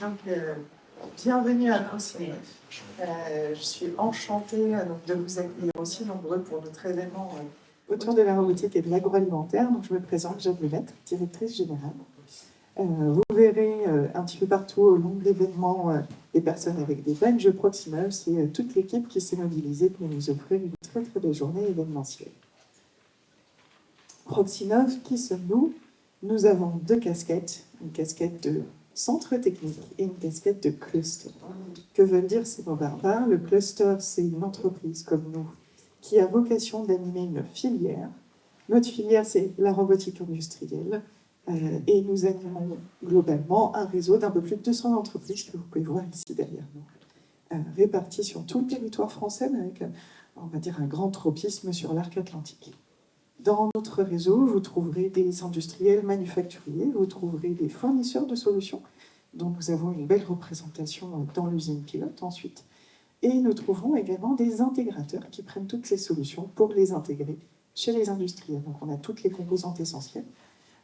Donc, bienvenue à Proximote. Je suis enchantée de vous accueillir aussi nombreux pour notre événement autour de la robotique et de l'agroalimentaire. Donc, je me présente, Jeanne Lemaitre, directrice générale. Vous verrez un petit peu partout au long de l'événement des personnes avec des badges Proximote et toute l'équipe qui s'est mobilisée pour nous offrir une très très belle journée événementielle. Proximote, qui sommes-nous? Nous avons deux casquettes, une casquette de centre technique et une casquette de cluster. Que veulent dire ces mots barbares? Le cluster, c'est une entreprise comme nous qui a vocation d'animer une filière. Notre filière, c'est la robotique industrielle. Et nous animons globalement un réseau d'un peu plus de 200 entreprises que vous pouvez voir ici derrière nous, réparties sur tout le territoire français, avec, on va dire, un grand tropisme sur l'arc atlantique. Dans notre réseau, vous trouverez des industriels manufacturiers, vous trouverez des fournisseurs de solutions, dont nous avons une belle représentation dans l'usine pilote ensuite. Et nous trouverons également des intégrateurs qui prennent toutes ces solutions pour les intégrer chez les industriels. Donc on a toutes les composantes essentielles,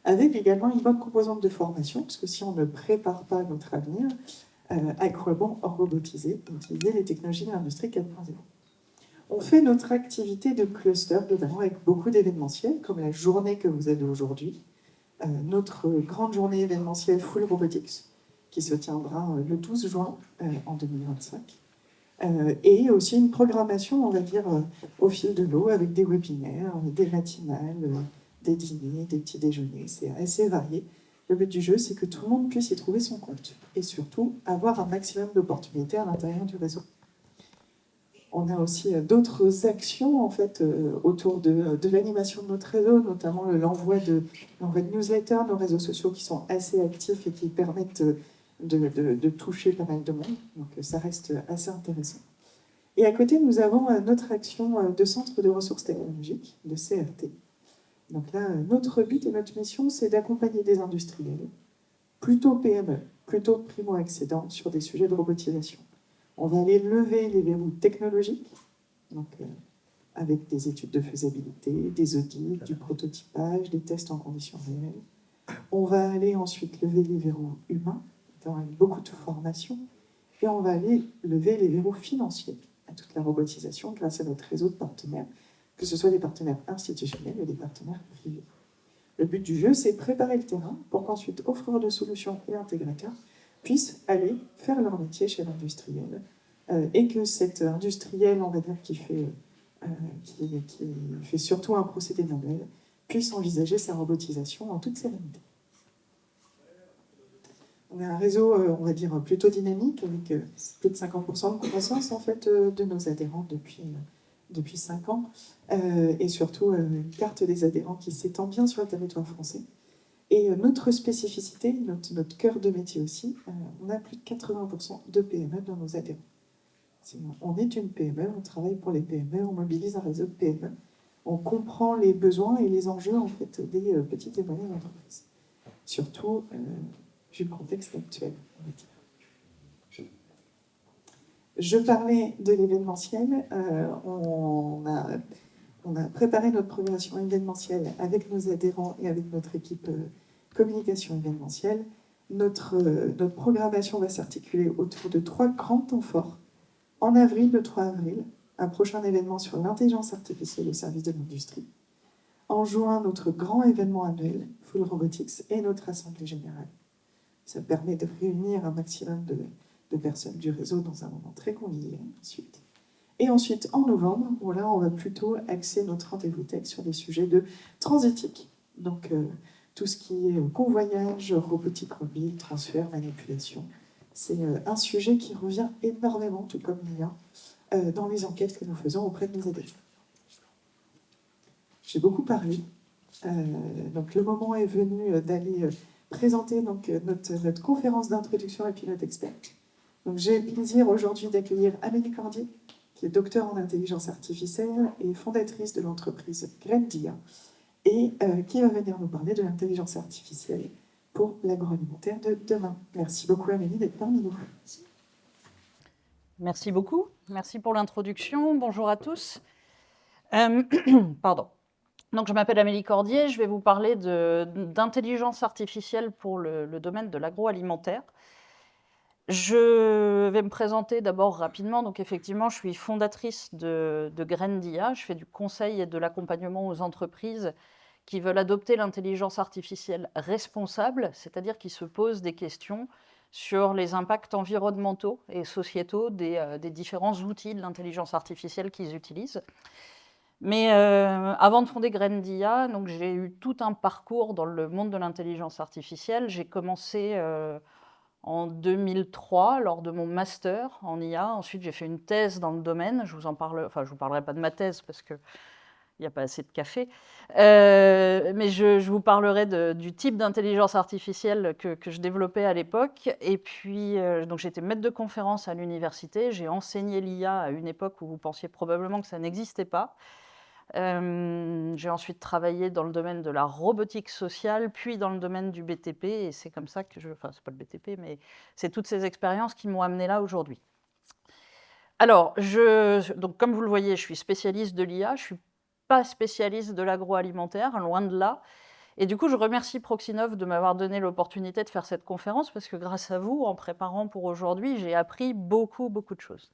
avec également une bonne composante de formation, parce que si on ne prépare pas notre avenir, à quoi bon robotiser, utiliser les technologies de l'industrie 4.0. On fait notre activité de cluster, notamment avec beaucoup d'événementiels, comme la journée que vous avez aujourd'hui, notre grande journée événementielle Full Robotics, qui se tiendra le 12 juin en 2025. Et aussi une programmation, on va dire, au fil de l'eau, avec des webinaires, des matinales, des dîners, des petits déjeuners. C'est assez varié. Le but du jeu, c'est que tout le monde puisse y trouver son compte et surtout avoir un maximum d'opportunités à l'intérieur du réseau. On a aussi d'autres actions en fait, autour de l'animation de notre réseau, notamment l'envoi de newsletters, nos réseaux sociaux qui sont assez actifs et qui permettent de toucher pas mal de monde. Donc ça reste assez intéressant. Et à côté, nous avons notre action de centre de ressources technologiques, de CRT. Donc là, notre but et notre mission, c'est d'accompagner des industriels, plutôt PME, plutôt primo-accédants, sur des sujets de robotisation. On va aller lever les verrous technologiques, donc, avec des études de faisabilité, des audits, du prototypage, des tests en conditions réelles. On va aller ensuite lever les verrous humains, avec beaucoup de formation, et on va aller lever les verrous financiers à toute la robotisation grâce à notre réseau de partenaires, que ce soit des partenaires institutionnels et des partenaires privés. Le but du jeu, c'est préparer le terrain pour qu'ensuite offreurs de solutions et intégrateurs puissent aller faire leur métier chez l'industriel et que cet industriel, on va dire, qui fait surtout un procédé manuel, puisse envisager sa robotisation en toute sérénité. On a un réseau, on va dire, plutôt dynamique, avec plus de 50% de croissance en fait, de nos adhérents depuis 5 ans, et surtout une carte des adhérents qui s'étend bien sur le territoire français. Et notre spécificité, notre cœur de métier aussi, on a plus de 80% de PME dans nos adhérents. On est une PME, on travaille pour les PME, on mobilise un réseau de PME, on comprend les besoins et les enjeux en fait, des petites et moyennes entreprises. Surtout, vu le contexte actuel, on va dire. Je parlais de l'événementiel. On a préparé notre programmation événementielle avec nos adhérents et avec notre équipe communication événementielle. Notre programmation va s'articuler autour de 3 grands temps forts. En avril, le 3 avril, un prochain événement sur l'intelligence artificielle au service de l'industrie. En juin, notre grand événement annuel, Full Robotics, et notre assemblée générale. Ça permet de réunir un maximum de personnes du réseau dans un moment très convivial ensuite. Et ensuite, en novembre, où là, on va plutôt axer notre rendez-vous tech sur des sujets de transitique. Donc, tout ce qui est convoyage, robotique mobile, transfert, manipulation. C'est un sujet qui revient énormément, tout comme l'IA, dans les enquêtes que nous faisons auprès de nos adhérents. J'ai beaucoup parlé. Donc, le moment est venu d'aller présenter donc, notre conférence d'introduction à Pilote Expert. Donc, j'ai le plaisir aujourd'hui d'accueillir Amélie Cordier, qui est docteur en intelligence artificielle et fondatrice de l'entreprise Grendia, et qui va venir nous parler de l'intelligence artificielle pour l'agroalimentaire de demain. Merci beaucoup Amélie d'être parmi nous. Merci beaucoup, merci pour l'introduction. Bonjour à tous. Pardon. Donc, je m'appelle Amélie Cordier, je vais vous parler d'intelligence artificielle pour le domaine de l'agroalimentaire. Je vais me présenter d'abord rapidement. Donc effectivement, je suis fondatrice de Graines d'IA. Je fais du conseil et de l'accompagnement aux entreprises qui veulent adopter l'intelligence artificielle responsable, c'est-à-dire qui se posent des questions sur les impacts environnementaux et sociétaux des différents outils de l'intelligence artificielle qu'ils utilisent. Mais avant de fonder Graines d'IA, donc j'ai eu tout un parcours dans le monde de l'intelligence artificielle. J'ai commencé en 2003 lors de mon master en IA. Ensuite, j'ai fait une thèse dans le domaine. Je vous parlerai pas de ma thèse parce qu'il n'y a pas assez de café. Mais je vous parlerai du type d'intelligence artificielle que je développais à l'époque. Et puis, donc j'étais maître de conférence à l'université. J'ai enseigné l'IA à une époque où vous pensiez probablement que ça n'existait pas. J'ai ensuite travaillé dans le domaine de la robotique sociale, puis dans le domaine du BTP, et c'est comme ça que enfin, c'est pas le BTP, mais c'est toutes ces expériences qui m'ont amené là aujourd'hui. Alors, donc comme vous le voyez, je suis spécialiste de l'IA, je suis pas spécialiste de l'agroalimentaire, loin de là. Et du coup, je remercie Proxinov de m'avoir donné l'opportunité de faire cette conférence, parce que grâce à vous, en préparant pour aujourd'hui, j'ai appris beaucoup, beaucoup de choses.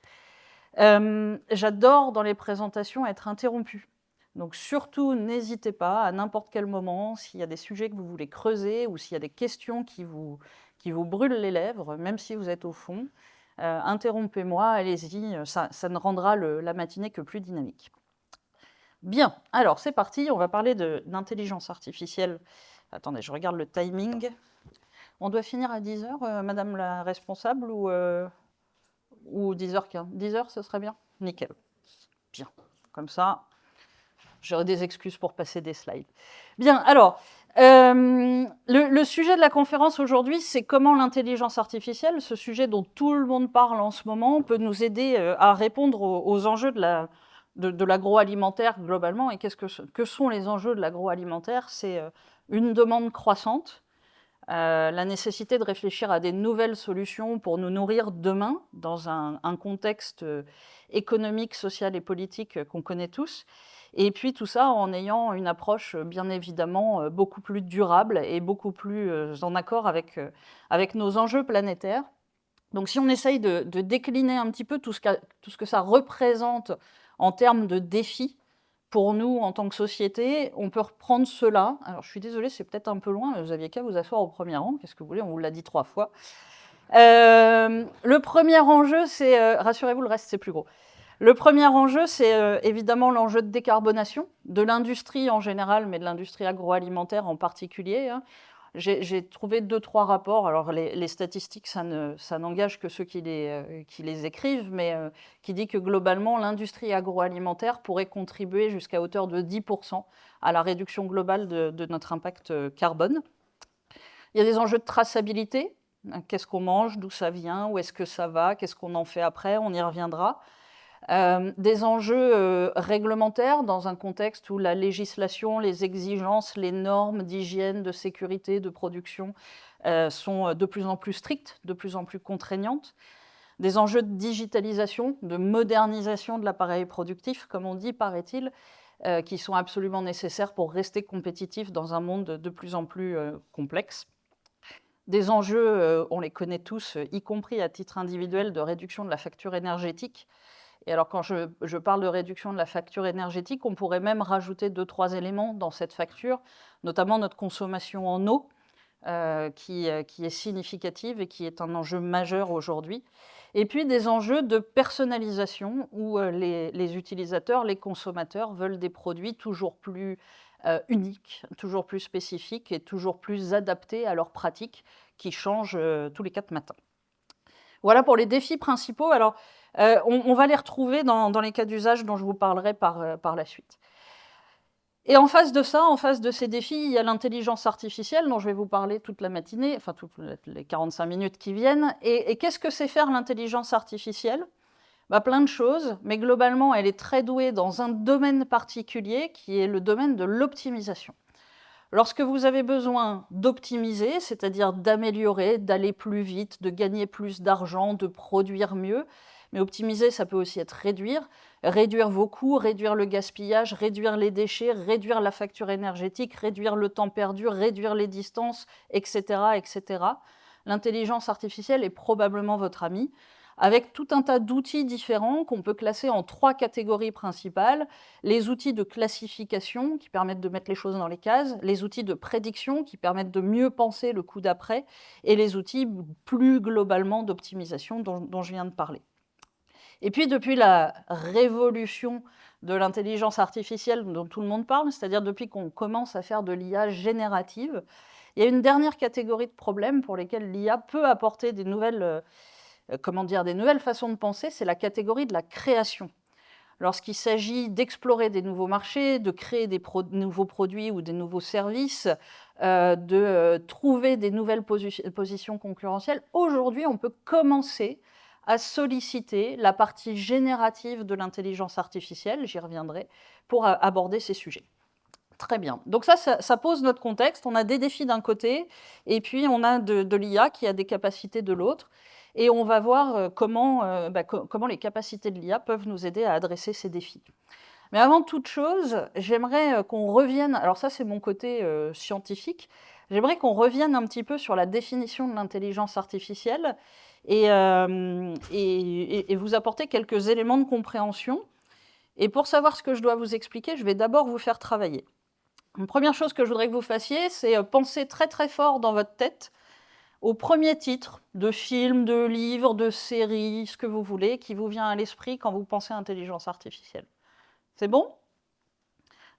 J'adore dans les présentations être interrompue. Donc surtout, n'hésitez pas à n'importe quel moment, s'il y a des sujets que vous voulez creuser ou s'il y a des questions qui vous brûlent les lèvres, même si vous êtes au fond, interrompez-moi, allez-y, ça ne rendra la matinée que plus dynamique. Bien, alors c'est parti, on va parler d'intelligence artificielle. Attendez, je regarde le timing. On doit finir à 10h, Madame la responsable, ou 10h15 10h, ce serait bien. Nickel. Bien, comme ça, j'aurai des excuses pour passer des slides. Bien, alors, le sujet de la conférence aujourd'hui, c'est comment l'intelligence artificielle, ce sujet dont tout le monde parle en ce moment, peut nous aider à répondre aux enjeux de l'agroalimentaire globalement. Et que sont les enjeux de l'agroalimentaire? C'est une demande croissante, la nécessité de réfléchir à des nouvelles solutions pour nous nourrir demain, dans un contexte économique, social et politique qu'on connaît tous. Et puis tout ça en ayant une approche bien évidemment beaucoup plus durable et beaucoup plus en accord avec nos enjeux planétaires. Donc si on essaye de décliner un petit peu tout ce que ça représente en termes de défis pour nous en tant que société, on peut reprendre cela. Alors je suis désolée, c'est peut-être un peu loin, mais vous aviez qu'à vous asseoir au premier rang. Qu'est-ce que vous voulez, on vous l'a dit 3 fois. Le premier enjeu, c'est, rassurez-vous, le reste c'est plus gros. Le premier enjeu, c'est évidemment l'enjeu de décarbonation de l'industrie en général, mais de l'industrie agroalimentaire en particulier. Hein. J'ai trouvé 2-3 rapports. Alors les statistiques, ça n'engage que ceux qui les écrivent, mais qui dit que globalement, l'industrie agroalimentaire pourrait contribuer jusqu'à hauteur de 10% à la réduction globale de notre impact carbone. Il y a des enjeux de traçabilité. Qu'est-ce qu'on mange, d'où ça vient, où est-ce que ça va, qu'est-ce qu'on en fait après, on y reviendra. Des enjeux réglementaires dans un contexte où la législation, les exigences, les normes d'hygiène, de sécurité, de production sont de plus en plus strictes, de plus en plus contraignantes. Des enjeux de digitalisation, de modernisation de l'appareil productif, comme on dit, paraît-il, qui sont absolument nécessaires pour rester compétitif dans un monde de plus en plus complexe. Des enjeux, on les connaît tous, y compris à titre individuel, de réduction de la facture énergétique. Et alors, quand je parle de réduction de la facture énergétique, on pourrait même rajouter 2-3 éléments dans cette facture, notamment notre consommation en eau, qui est significative et qui est un enjeu majeur aujourd'hui. Et puis des enjeux de personnalisation, où les utilisateurs, les consommateurs veulent des produits toujours plus uniques, toujours plus spécifiques et toujours plus adaptés à leurs pratiques qui changent tous les 4 matins. Voilà pour les défis principaux. Alors, on va les retrouver dans les cas d'usage dont je vous parlerai par la suite. Et en face de ça, en face de ces défis, il y a l'intelligence artificielle dont je vais vous parler toute la matinée, enfin toutes les 45 minutes qui viennent. Et qu'est-ce que c'est faire l'intelligence artificielle ? Plein de choses, mais globalement, elle est très douée dans un domaine particulier qui est le domaine de l'optimisation. Lorsque vous avez besoin d'optimiser, c'est-à-dire d'améliorer, d'aller plus vite, de gagner plus d'argent, de produire mieux, mais optimiser, ça peut aussi être réduire vos coûts, réduire le gaspillage, réduire les déchets, réduire la facture énergétique, réduire le temps perdu, réduire les distances, etc., etc. l'intelligence artificielle est probablement votre amie, avec tout un tas d'outils différents qu'on peut classer en 3 catégories principales. Les outils de classification, qui permettent de mettre les choses dans les cases, les outils de prédiction, qui permettent de mieux penser le coup d'après, et les outils plus globalement d'optimisation dont je viens de parler. Et puis, depuis la révolution de l'intelligence artificielle dont tout le monde parle, c'est-à-dire depuis qu'on commence à faire de l'IA générative, il y a une dernière catégorie de problèmes pour lesquels l'IA peut apporter des nouvelles façons de penser, c'est la catégorie de la création. Lorsqu'il s'agit d'explorer des nouveaux marchés, de créer des nouveaux produits ou des nouveaux services, de trouver des nouvelles positions concurrentielles, aujourd'hui, on peut commencer à solliciter la partie générative de l'intelligence artificielle, j'y reviendrai, pour aborder ces sujets. Très bien. Donc ça pose notre contexte. On a des défis d'un côté, et puis on a de l'IA qui a des capacités de l'autre. Et on va voir comment les capacités de l'IA peuvent nous aider à adresser ces défis. Mais avant toute chose, j'aimerais qu'on revienne, alors ça c'est mon côté scientifique, j'aimerais qu'on revienne un petit peu sur la définition de l'intelligence artificielle et vous apporter quelques éléments de compréhension. Et pour savoir ce que je dois vous expliquer, je vais d'abord vous faire travailler. Une première chose que je voudrais que vous fassiez, c'est penser très très fort dans votre tête au premier titre de film, de livre, de série, ce que vous voulez, qui vous vient à l'esprit quand vous pensez à intelligence artificielle. C'est bon?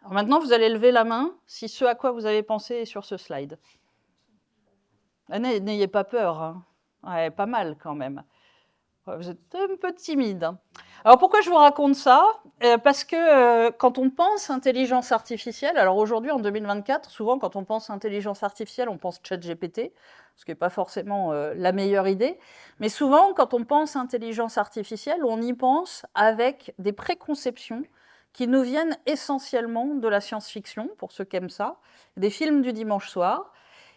Alors maintenant, vous allez lever la main si ce à quoi vous avez pensé est sur ce slide. N'ayez pas peur, hein. Ouais, pas mal quand même. Vous êtes un peu timide. Alors pourquoi je vous raconte ça? Parce que quand on pense intelligence artificielle, alors aujourd'hui en 2024, souvent quand on pense intelligence artificielle, on pense ChatGPT, ce qui n'est pas forcément la meilleure idée. Mais souvent quand on pense intelligence artificielle, on y pense avec des préconceptions qui nous viennent essentiellement de la science-fiction, pour ceux qui aiment ça, des films du dimanche soir.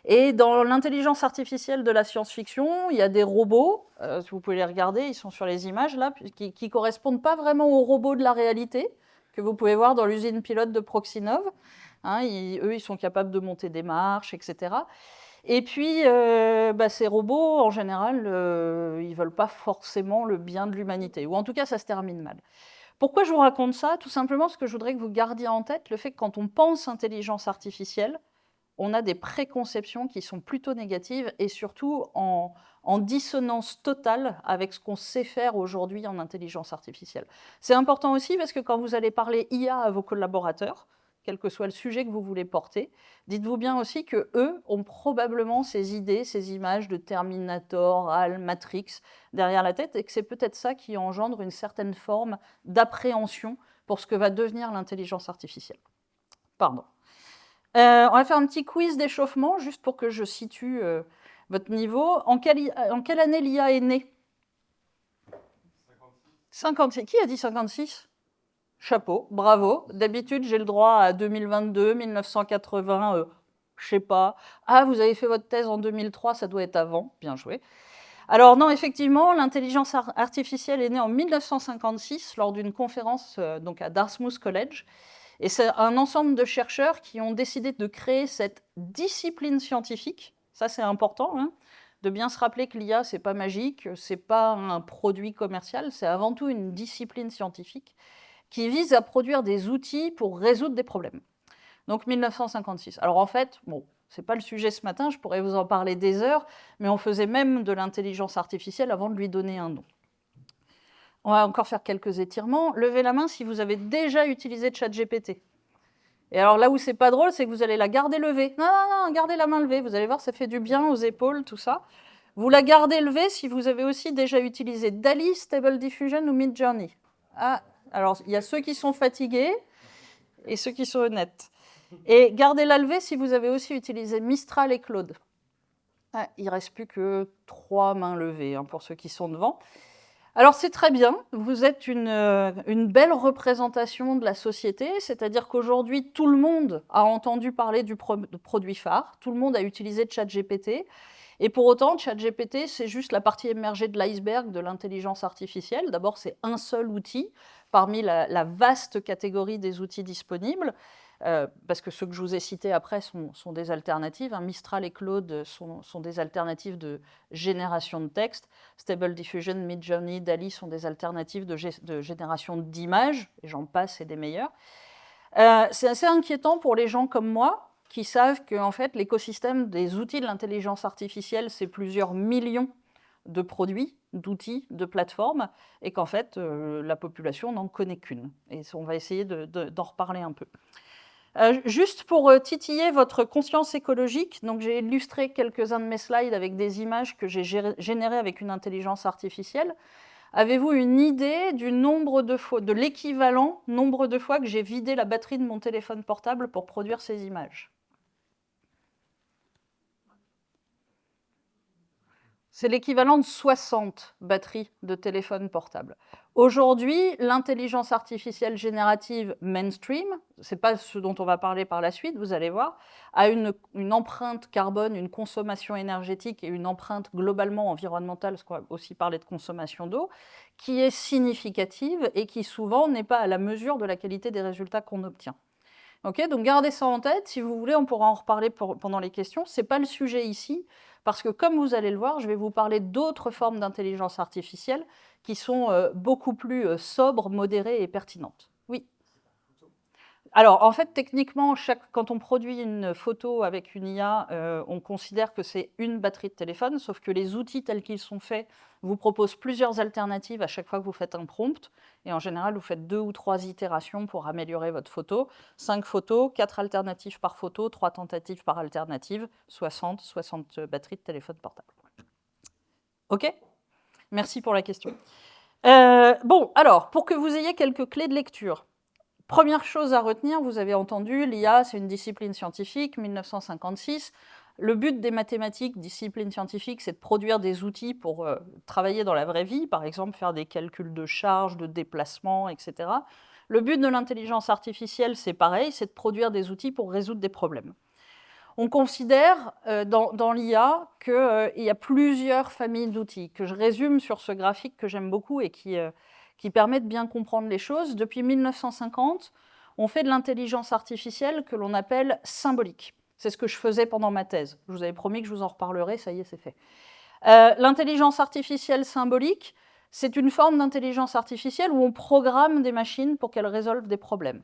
Et dans l'intelligence artificielle de la science-fiction, il y a des robots, si vous pouvez les regarder, ils sont sur les images là, qui ne correspondent pas vraiment aux robots de la réalité, que vous pouvez voir dans l'usine pilote de Proxinov. Hein, eux, ils sont capables de monter des marches, etc. Et puis, ces robots, en général, ils ne veulent pas forcément le bien de l'humanité, ou en tout cas, ça se termine mal. Pourquoi je vous raconte ça? Tout simplement parce que je voudrais que vous gardiez en tête le fait que quand on pense intelligence artificielle, on a des préconceptions qui sont plutôt négatives et surtout en dissonance totale avec ce qu'on sait faire aujourd'hui en intelligence artificielle. C'est important aussi parce que quand vous allez parler IA à vos collaborateurs, quel que soit le sujet que vous voulez porter, dites-vous bien aussi qu'eux ont probablement ces idées, ces images de Terminator, HAL, Matrix derrière la tête et que c'est peut-être ça qui engendre une certaine forme d'appréhension pour ce que va devenir l'intelligence artificielle. Pardon. On va faire un petit quiz d'échauffement, juste pour que je situe votre niveau. En quelle année l'IA est née? 56. Qui a dit 56? Chapeau, bravo. D'habitude, j'ai le droit à 2022, 1980, je sais pas. Ah, vous avez fait votre thèse en 2003, ça doit être avant. Bien joué. Alors non, effectivement, l'intelligence artificielle est née en 1956 lors d'une conférence donc à Dartmouth College. Et c'est un ensemble de chercheurs qui ont décidé de créer cette discipline scientifique. Ça, c'est important, hein, de bien se rappeler que l'IA, ce n'est pas magique, ce n'est pas un produit commercial, c'est avant tout une discipline scientifique qui vise à produire des outils pour résoudre des problèmes. Donc 1956. Alors en fait, bon, ce n'est pas le sujet ce matin, je pourrais vous en parler des heures, mais on faisait même de l'intelligence artificielle avant de lui donner un nom. On va encore faire quelques étirements. Levez la main si vous avez déjà utilisé ChatGPT. Et alors là où c'est pas drôle, c'est que vous allez la garder levée. Non, non, non, gardez la main levée. Vous allez voir, ça fait du bien aux épaules, tout ça. Vous la gardez levée si vous avez aussi déjà utilisé DALL-E, Stable Diffusion ou Midjourney. Ah, alors il y a ceux qui sont fatigués et ceux qui sont honnêtes. Et gardez-la levée si vous avez aussi utilisé Mistral et Claude. Ah, il ne reste plus que 3 mains levées hein, pour ceux qui sont devant. Alors c'est très bien, vous êtes une belle représentation de la société, c'est-à-dire qu'aujourd'hui tout le monde a entendu parler du produit phare, tout le monde a utilisé ChatGPT, et pour autant ChatGPT c'est juste la partie émergée de l'iceberg de l'intelligence artificielle. D'abord c'est un seul outil parmi la vaste catégorie des outils disponibles. parce que ceux que je vous ai cités après sont des alternatives. Hein. Mistral et Claude sont des alternatives de génération de texte. Stable Diffusion, Midjourney, DALL-E sont des alternatives de génération d'images, et j'en passe, et des meilleures. C'est assez inquiétant pour les gens comme moi, qui savent que en fait, l'écosystème des outils de l'intelligence artificielle, c'est plusieurs millions de produits, d'outils, de plateformes, et qu'en fait, la population n'en connaît qu'une. Et on va essayer d'en reparler un peu. Juste pour titiller votre conscience écologique, donc j'ai illustré quelques-uns de mes slides avec des images que j'ai générées avec une intelligence artificielle. Avez-vous une idée du nombre de fois, de l'équivalent nombre de fois que j'ai vidé la batterie de mon téléphone portable pour produire ces images? C'est l'équivalent de 60 batteries de téléphone portable. Aujourd'hui, l'intelligence artificielle générative mainstream, ce n'est pas ce dont on va parler par la suite, vous allez voir, a une empreinte carbone, une consommation énergétique et une empreinte globalement environnementale, parce qu'on va aussi parler de consommation d'eau, qui est significative et qui souvent n'est pas à la mesure de la qualité des résultats qu'on obtient. Okay, donc gardez ça en tête, si vous voulez, on pourra en reparler pendant les questions. Ce n'est pas le sujet ici, parce que comme vous allez le voir, je vais vous parler d'autres formes d'intelligence artificielle qui sont beaucoup plus sobres, modérées et pertinentes. Oui. Alors, en fait, techniquement, quand on produit une photo avec une IA, on considère que c'est une batterie de téléphone, sauf que les outils tels qu'ils sont faits vous proposent plusieurs alternatives à chaque fois que vous faites un prompt. Et en général, vous faites 2 ou 3 itérations pour améliorer votre photo. 5 photos, 4 alternatives par photo, 3 tentatives par alternative, 60 batteries de téléphone portable. OK? Merci pour la question. Bon, alors, pour que vous ayez quelques clés de lecture, première chose à retenir, vous avez entendu, l'IA, c'est une discipline scientifique, 1956. Le but des mathématiques, discipline scientifique, c'est de produire des outils pour travailler dans la vraie vie, par exemple faire des calculs de charge, de déplacement, etc. Le but de l'intelligence artificielle, c'est pareil, c'est de produire des outils pour résoudre des problèmes. On considère dans l'IA qu'il y a plusieurs familles d'outils, que je résume sur ce graphique que j'aime beaucoup et qui permet de bien comprendre les choses. Depuis 1950, on fait de l'intelligence artificielle que l'on appelle symbolique. C'est ce que je faisais pendant ma thèse. Je vous avais promis que je vous en reparlerai, ça y est, c'est fait. L'intelligence artificielle symbolique, c'est une forme d'intelligence artificielle où on programme des machines pour qu'elles résolvent des problèmes.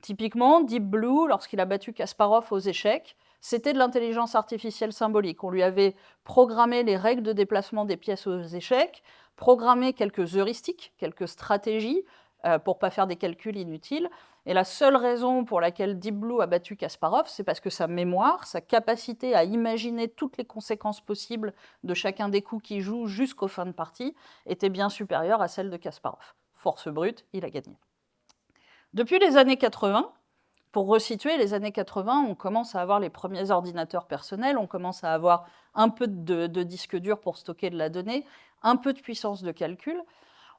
Typiquement, Deep Blue, lorsqu'il a battu Kasparov aux échecs, c'était de l'intelligence artificielle symbolique. On lui avait programmé les règles de déplacement des pièces aux échecs, programmé quelques heuristiques, quelques stratégies pour ne pas faire des calculs inutiles. Et la seule raison pour laquelle Deep Blue a battu Kasparov, c'est parce que sa mémoire, sa capacité à imaginer toutes les conséquences possibles de chacun des coups qu'il joue jusqu'aux fins de partie, était bien supérieure à celle de Kasparov. Force brute, il a gagné. Depuis les années 80, pour resituer, les années 80, on commence à avoir les premiers ordinateurs personnels, on commence à avoir un peu de disque dur pour stocker de la donnée, un peu de puissance de calcul.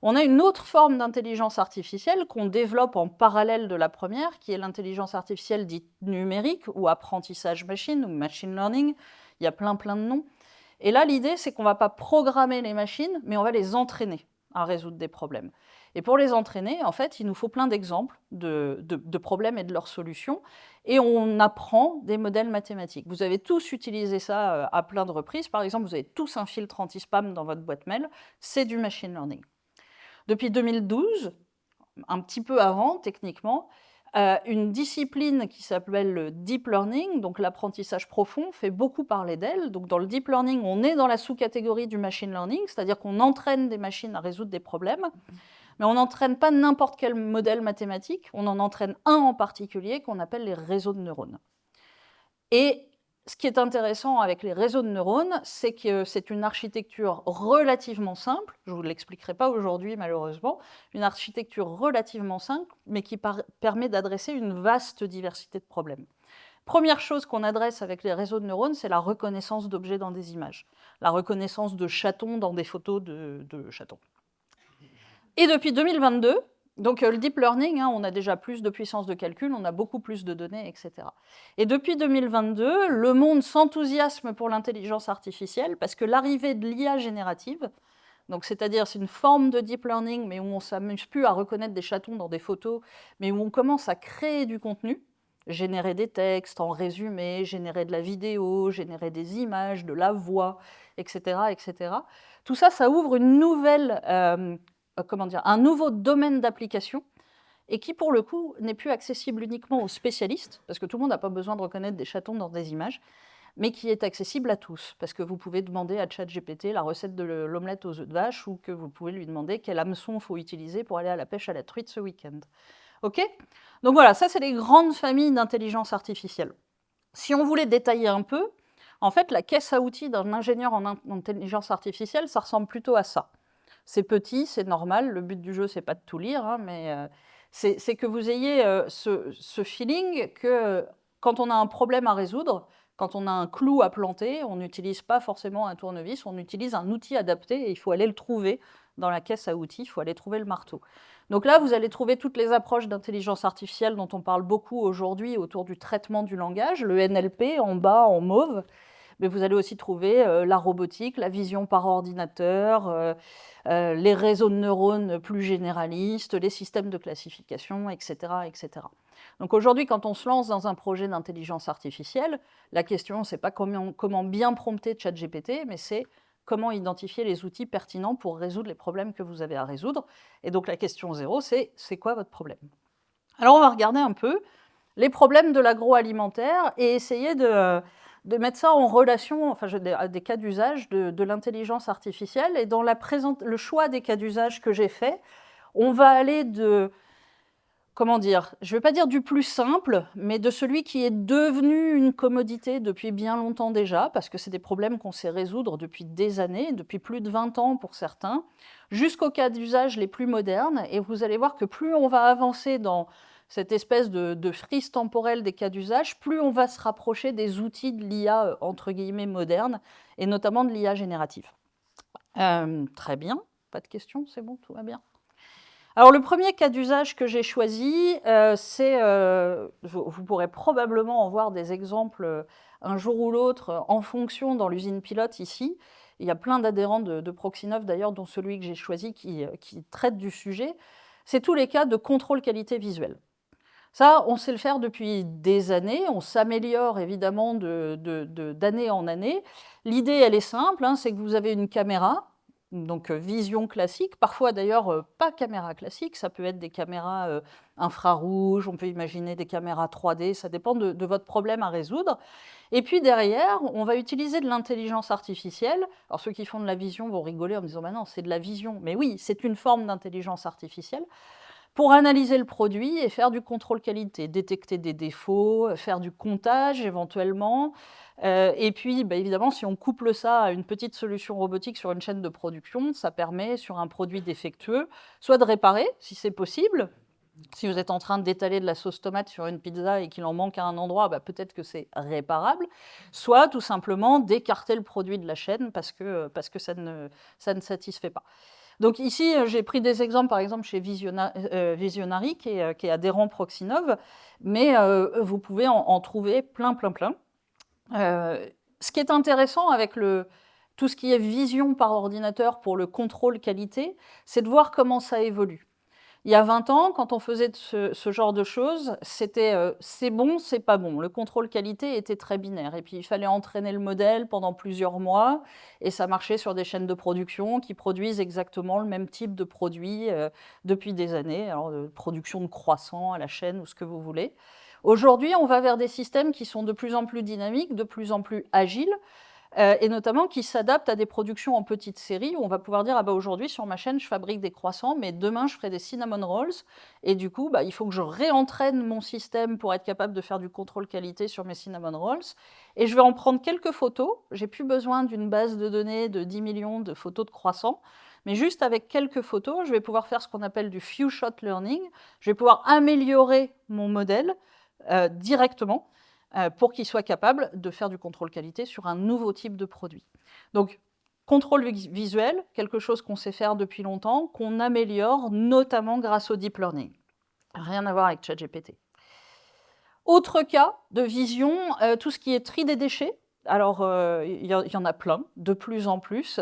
On a une autre forme d'intelligence artificielle qu'on développe en parallèle de la première, qui est l'intelligence artificielle dite numérique, ou apprentissage machine, ou machine learning. Il y a plein de noms. Et là, l'idée, c'est qu'on ne va pas programmer les machines, mais on va les entraîner à résoudre des problèmes. Et pour les entraîner, en fait, il nous faut plein d'exemples de problèmes et de leurs solutions, et on apprend des modèles mathématiques. Vous avez tous utilisé ça à plein de reprises. Par exemple, vous avez tous un filtre anti-spam dans votre boîte mail. C'est du machine learning. Depuis 2012, un petit peu avant, techniquement, une discipline qui s'appelle le deep learning, donc l'apprentissage profond, fait beaucoup parler d'elle. Donc dans le deep learning, on est dans la sous-catégorie du machine learning, c'est-à-dire qu'on entraîne des machines à résoudre des problèmes, mais on n'entraîne pas n'importe quel modèle mathématique, on en entraîne un en particulier qu'on appelle les réseaux de neurones. Et ce qui est intéressant avec les réseaux de neurones, c'est que c'est une architecture relativement simple, je ne vous l'expliquerai pas aujourd'hui malheureusement, une architecture relativement simple, mais qui permet d'adresser une vaste diversité de problèmes. Première chose qu'on adresse avec les réseaux de neurones, c'est la reconnaissance d'objets dans des images, la reconnaissance de chatons dans des photos de chatons. Et depuis 2022, donc le deep learning, on a déjà plus de puissance de calcul, on a beaucoup plus de données, etc. Et depuis 2022, le monde s'enthousiasme pour l'intelligence artificielle parce que l'arrivée de l'IA générative, donc c'est-à-dire c'est une forme de deep learning, mais où on ne s'amuse plus à reconnaître des chatons dans des photos, mais où on commence à créer du contenu, générer des textes en résumé, générer de la vidéo, générer des images, de la voix, etc. etc. Tout ça, ça ouvre une nouvelle, un nouveau domaine d'application et qui, pour le coup, n'est plus accessible uniquement aux spécialistes, parce que tout le monde n'a pas besoin de reconnaître des chatons dans des images, mais qui est accessible à tous, parce que vous pouvez demander à ChatGPT la recette de l'omelette aux œufs de vache, ou que vous pouvez lui demander quel hameçon il faut utiliser pour aller à la pêche à la truite ce week-end. OK? Donc voilà, ça, c'est les grandes familles d'intelligence artificielle. Si on voulait détailler un peu, en fait, la caisse à outils d'un ingénieur en intelligence artificielle, ça ressemble plutôt à ça. C'est petit, c'est normal, le but du jeu, c'est pas de tout lire, hein, mais c'est que vous ayez ce feeling que quand on a un problème à résoudre, quand on a un clou à planter, on n'utilise pas forcément un tournevis, on utilise un outil adapté et il faut aller le trouver dans la caisse à outils, il faut aller trouver le marteau. Donc là, vous allez trouver toutes les approches d'intelligence artificielle dont on parle beaucoup aujourd'hui autour du traitement du langage, le NLP en bas, en mauve, mais vous allez aussi trouver la robotique, la vision par ordinateur, les réseaux de neurones plus généralistes, les systèmes de classification, etc. etc. Donc aujourd'hui, quand on se lance dans un projet d'intelligence artificielle, la question, c'est pas comment bien prompter ChatGPT, mais c'est comment identifier les outils pertinents pour résoudre les problèmes que vous avez à résoudre. Et donc la question 0, c'est quoi votre problème? Alors on va regarder un peu les problèmes de l'agroalimentaire et essayer de mettre ça en relation, enfin des cas d'usage de l'intelligence artificielle. Et dans le choix des cas d'usage que j'ai fait, on va aller de, comment dire, je ne vais pas dire du plus simple, mais de celui qui est devenu une commodité depuis bien longtemps déjà, parce que c'est des problèmes qu'on sait résoudre depuis des années, depuis plus de 20 ans pour certains, jusqu'aux cas d'usage les plus modernes. Et vous allez voir que plus on va avancer dans cette espèce de frise temporelle des cas d'usage, plus on va se rapprocher des outils de l'IA, entre guillemets, moderne, et notamment de l'IA générative. Très bien, pas de questions, c'est bon, tout va bien. Alors le premier cas d'usage que j'ai choisi, vous pourrez probablement en voir des exemples un jour ou l'autre en fonction dans l'usine pilote ici. Il y a plein d'adhérents de Proxinov d'ailleurs, dont celui que j'ai choisi qui traite du sujet. C'est tous les cas de contrôle qualité visuelle. Ça, on sait le faire depuis des années, on s'améliore évidemment d'année en année. L'idée, elle est simple, hein, c'est que vous avez une caméra, donc vision classique, parfois d'ailleurs pas caméra classique, ça peut être des caméras infrarouges, on peut imaginer des caméras 3D, ça dépend de votre problème à résoudre. Et puis derrière, on va utiliser de l'intelligence artificielle. Alors ceux qui font de la vision vont rigoler en me disant « bah non, c'est de la vision ». Mais oui, c'est une forme d'intelligence artificielle pour analyser le produit et faire du contrôle qualité, détecter des défauts, faire du comptage éventuellement. Et puis, bah, évidemment, si on couple ça à une petite solution robotique sur une chaîne de production, ça permet, sur un produit défectueux, soit de réparer, si c'est possible. Si vous êtes en train d'étaler de la sauce tomate sur une pizza et qu'il en manque à un endroit, bah, peut-être que c'est réparable. Soit tout simplement d'écarter le produit de la chaîne parce que ça ne satisfait pas. Donc ici, j'ai pris des exemples, par exemple, chez Visionary, qui est adhérent Proxinov, mais vous pouvez en trouver plein. Ce qui est intéressant avec tout ce qui est vision par ordinateur pour le contrôle qualité, c'est de voir comment ça évolue. Il y a 20 ans, quand on faisait ce genre de choses, c'était c'est bon, c'est pas bon. Le contrôle qualité était très binaire. Et puis, il fallait entraîner le modèle pendant plusieurs mois. Et ça marchait sur des chaînes de production qui produisent exactement le même type de produit depuis des années. Alors, production de croissants à la chaîne ou ce que vous voulez. Aujourd'hui, on va vers des systèmes qui sont de plus en plus dynamiques, de plus en plus agiles, et notamment qui s'adaptent à des productions en petite série où on va pouvoir dire ah bah aujourd'hui sur ma chaîne je fabrique des croissants mais demain je ferai des cinnamon rolls et du coup bah, il faut que je réentraîne mon système pour être capable de faire du contrôle qualité sur mes cinnamon rolls et je vais en prendre quelques photos, j'ai plus besoin d'une base de données de 10 millions de photos de croissants, mais juste avec quelques photos je vais pouvoir faire ce qu'on appelle du few shot learning, je vais pouvoir améliorer mon modèle directement pour qu'il soit capable de faire du contrôle qualité sur un nouveau type de produit. Donc, contrôle visuel, quelque chose qu'on sait faire depuis longtemps, qu'on améliore notamment grâce au deep learning. Rien à voir avec ChatGPT. Autre cas de vision, tout ce qui est tri des déchets. Alors, il y en a plein, de plus en plus.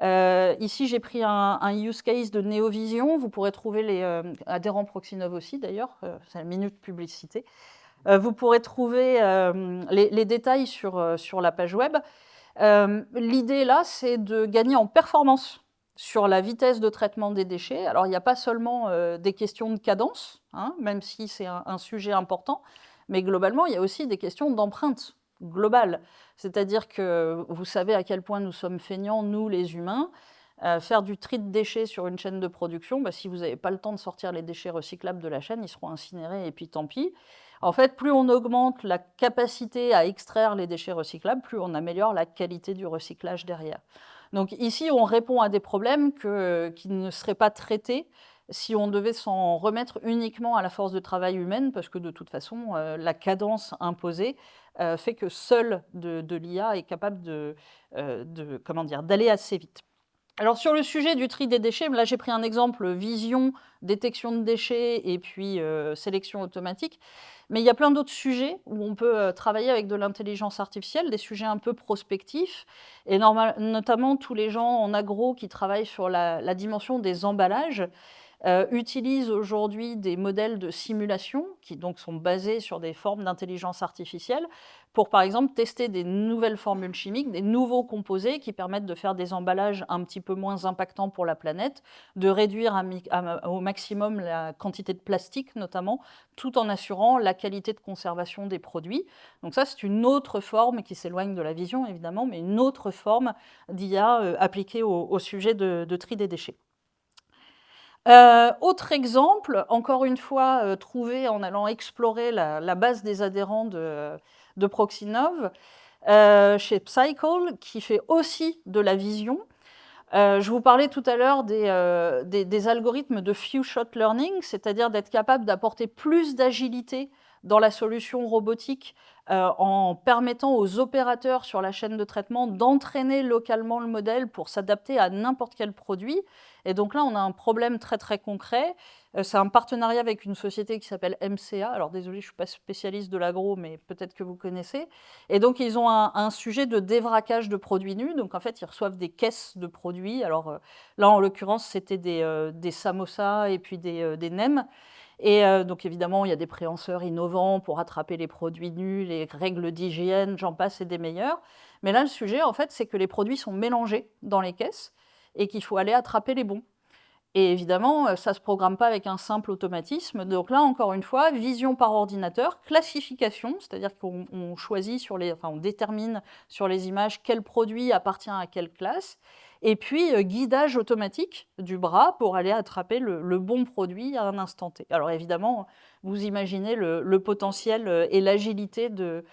Ici, j'ai pris un use case de Neovision. Vous pourrez trouver les adhérents Proxinov aussi, d'ailleurs. C'est la minute publicité. Vous pourrez trouver les détails sur la page web. L'idée là, c'est de gagner en performance sur la vitesse de traitement des déchets. Alors, il n'y a pas seulement des questions de cadence, hein, même si c'est un sujet important, mais globalement, il y a aussi des questions d'empreinte globale. C'est-à-dire que vous savez à quel point nous sommes feignants, nous les humains. Faire du tri de déchets sur une chaîne de production, si vous n'avez pas le temps de sortir les déchets recyclables de la chaîne, ils seront incinérés et puis tant pis. En fait, plus on augmente la capacité à extraire les déchets recyclables, plus on améliore la qualité du recyclage derrière. Donc ici, on répond à des problèmes qui ne seraient pas traités si on devait s'en remettre uniquement à la force de travail humaine, parce que de toute façon, la cadence imposée fait que seule de l'IA est capable d'aller assez vite. Alors sur le sujet du tri des déchets, là j'ai pris un exemple vision, détection de déchets et puis sélection automatique. Mais il y a plein d'autres sujets où on peut travailler avec de l'intelligence artificielle, des sujets un peu prospectifs, et notamment tous les gens en agro qui travaillent sur la dimension des emballages utilisent aujourd'hui des modèles de simulation qui donc sont basés sur des formes d'intelligence artificielle pour, par exemple, tester des nouvelles formules chimiques, des nouveaux composés qui permettent de faire des emballages un petit peu moins impactants pour la planète, de réduire au maximum la quantité de plastique notamment, tout en assurant la qualité de conservation des produits. Donc ça, c'est une autre forme qui s'éloigne de la vision, évidemment, mais une autre forme d'IA appliquée au sujet de tri des déchets. Autre exemple, encore une fois, trouvé en allant explorer la base des adhérents de Proxinov, chez Psychol, qui fait aussi de la vision. Je vous parlais tout à l'heure des algorithmes de few-shot learning, c'est-à-dire d'être capable d'apporter plus d'agilité dans la solution robotique en permettant aux opérateurs sur la chaîne de traitement d'entraîner localement le modèle pour s'adapter à n'importe quel produit. Et donc là, on a un problème très très concret. C'est un partenariat avec une société qui s'appelle MCA. Alors désolé, je ne suis pas spécialiste de l'agro, mais peut-être que vous connaissez. Et donc ils ont un sujet de dévraquage de produits nus. Donc en fait, ils reçoivent des caisses de produits. Alors là, en l'occurrence, c'était des samosas et puis des nems. Et donc évidemment, il y a des préhenseurs innovants pour attraper les produits nus, les règles d'hygiène, j'en passe et des meilleurs. Mais là, le sujet, en fait, c'est que les produits sont mélangés dans les caisses et qu'il faut aller attraper les bons. Et évidemment, ça ne se programme pas avec un simple automatisme. Donc là, encore une fois, vision par ordinateur, classification, c'est-à-dire qu'on choisit on détermine sur les images quel produit appartient à quelle classe, et puis guidage automatique du bras pour aller attraper le bon produit à un instant T. Alors évidemment, vous imaginez le potentiel et l'agilité de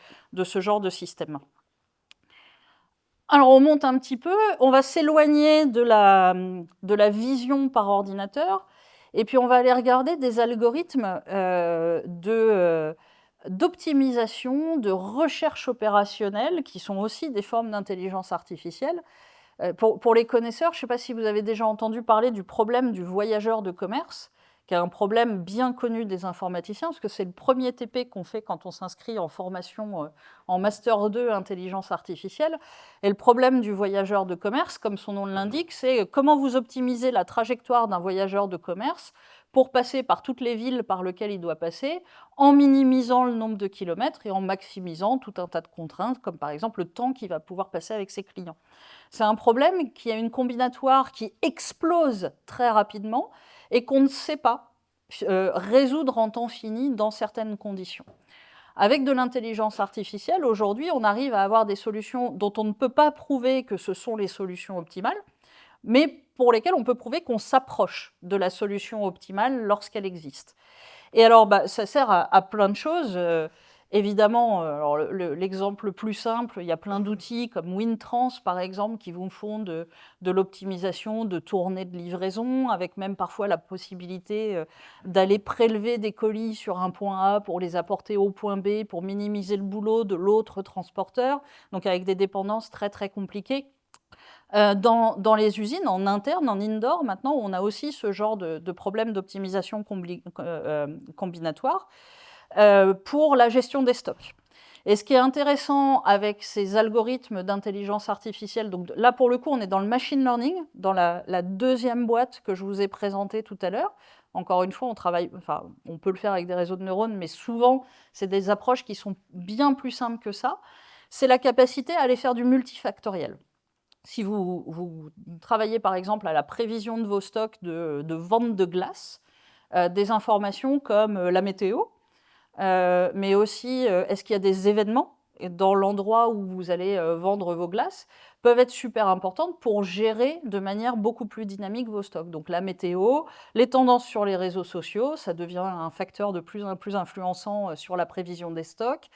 ce genre de système. Alors on monte un petit peu, on va s'éloigner de la vision par ordinateur, et puis on va aller regarder des algorithmes d'optimisation, de recherche opérationnelle, qui sont aussi des formes d'intelligence artificielle. Pour les connaisseurs, je ne sais pas si vous avez déjà entendu parler du problème du voyageur de commerce, qui est un problème bien connu des informaticiens, parce que c'est le premier TP qu'on fait quand on s'inscrit en formation en Master 2 Intelligence artificielle. Et le problème du voyageur de commerce, comme son nom l'indique, c'est comment vous optimisez la trajectoire d'un voyageur de commerce pour passer par toutes les villes par lesquelles il doit passer, en minimisant le nombre de kilomètres et en maximisant tout un tas de contraintes, comme par exemple le temps qu'il va pouvoir passer avec ses clients. C'est un problème qui a une combinatoire qui explose très rapidement et qu'on ne sait pas résoudre en temps fini dans certaines conditions. Avec de l'intelligence artificielle, aujourd'hui, on arrive à avoir des solutions dont on ne peut pas prouver que ce sont les solutions optimales, mais pour lesquelles on peut prouver qu'on s'approche de la solution optimale lorsqu'elle existe. Et alors, ça sert à plein de choses. Évidemment, l'exemple le plus simple, il y a plein d'outils comme WinTrans, par exemple, qui vous font de l'optimisation de tournées de livraison, avec même parfois la possibilité d'aller prélever des colis sur un point A pour les apporter au point B, pour minimiser le boulot de l'autre transporteur, donc avec des dépendances très très compliquées. Dans les usines, en interne, en indoor, maintenant, on a aussi ce genre de problème d'optimisation combinatoire pour la gestion des stocks. Et ce qui est intéressant avec ces algorithmes d'intelligence artificielle, donc là pour le coup on est dans le machine learning, dans la deuxième boîte que je vous ai présentée tout à l'heure. Encore une fois, on peut le faire avec des réseaux de neurones, mais souvent c'est des approches qui sont bien plus simples que ça. C'est la capacité à aller faire du multifactoriel. Si vous travaillez par exemple à la prévision de vos stocks de vente de glace, des informations comme la météo, mais aussi est-ce qu'il y a des événements dans l'endroit où vous allez vendre vos glaces, peuvent être super importantes pour gérer de manière beaucoup plus dynamique vos stocks. Donc la météo, les tendances sur les réseaux sociaux, ça devient un facteur de plus en plus influençant sur la prévision des stocks.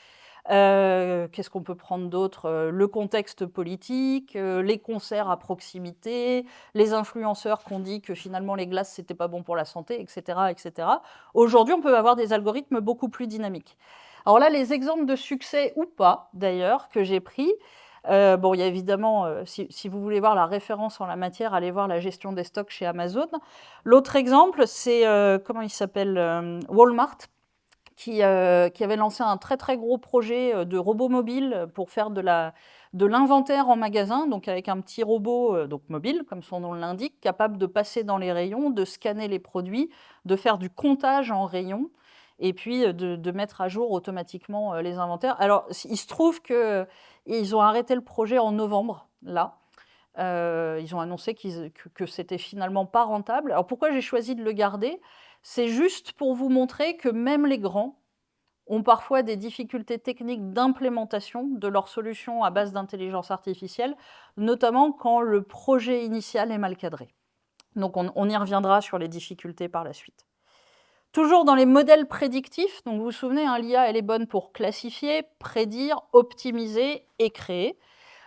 Qu'est-ce qu'on peut prendre d'autre? Le contexte politique, les concerts à proximité, les influenceurs qui ont dit que finalement les glaces c'était pas bon pour la santé, etc., etc. Aujourd'hui, on peut avoir des algorithmes beaucoup plus dynamiques. Alors là, les exemples de succès ou pas, d'ailleurs, que j'ai pris, bon, il y a évidemment, si vous voulez voir la référence en la matière, allez voir la gestion des stocks chez Amazon. L'autre exemple, c'est, comment il s'appelle, Walmart, qui avait lancé un très très gros projet de robot mobile pour faire de l'inventaire en magasin, donc avec un petit robot donc mobile, comme son nom l'indique, capable de passer dans les rayons, de scanner les produits, de faire du comptage en rayons, et puis de mettre à jour automatiquement les inventaires. Alors, il se trouve qu'ils ont arrêté le projet en novembre, là. Ils ont annoncé que c'était finalement pas rentable. Alors pourquoi j'ai choisi de le garder? C'est juste pour vous montrer que même les grands ont parfois des difficultés techniques d'implémentation de leurs solutions à base d'intelligence artificielle, notamment quand le projet initial est mal cadré. Donc on y reviendra sur les difficultés par la suite. Toujours dans les modèles prédictifs, donc vous vous souvenez, hein, l'IA elle est bonne pour classifier, prédire, optimiser et créer.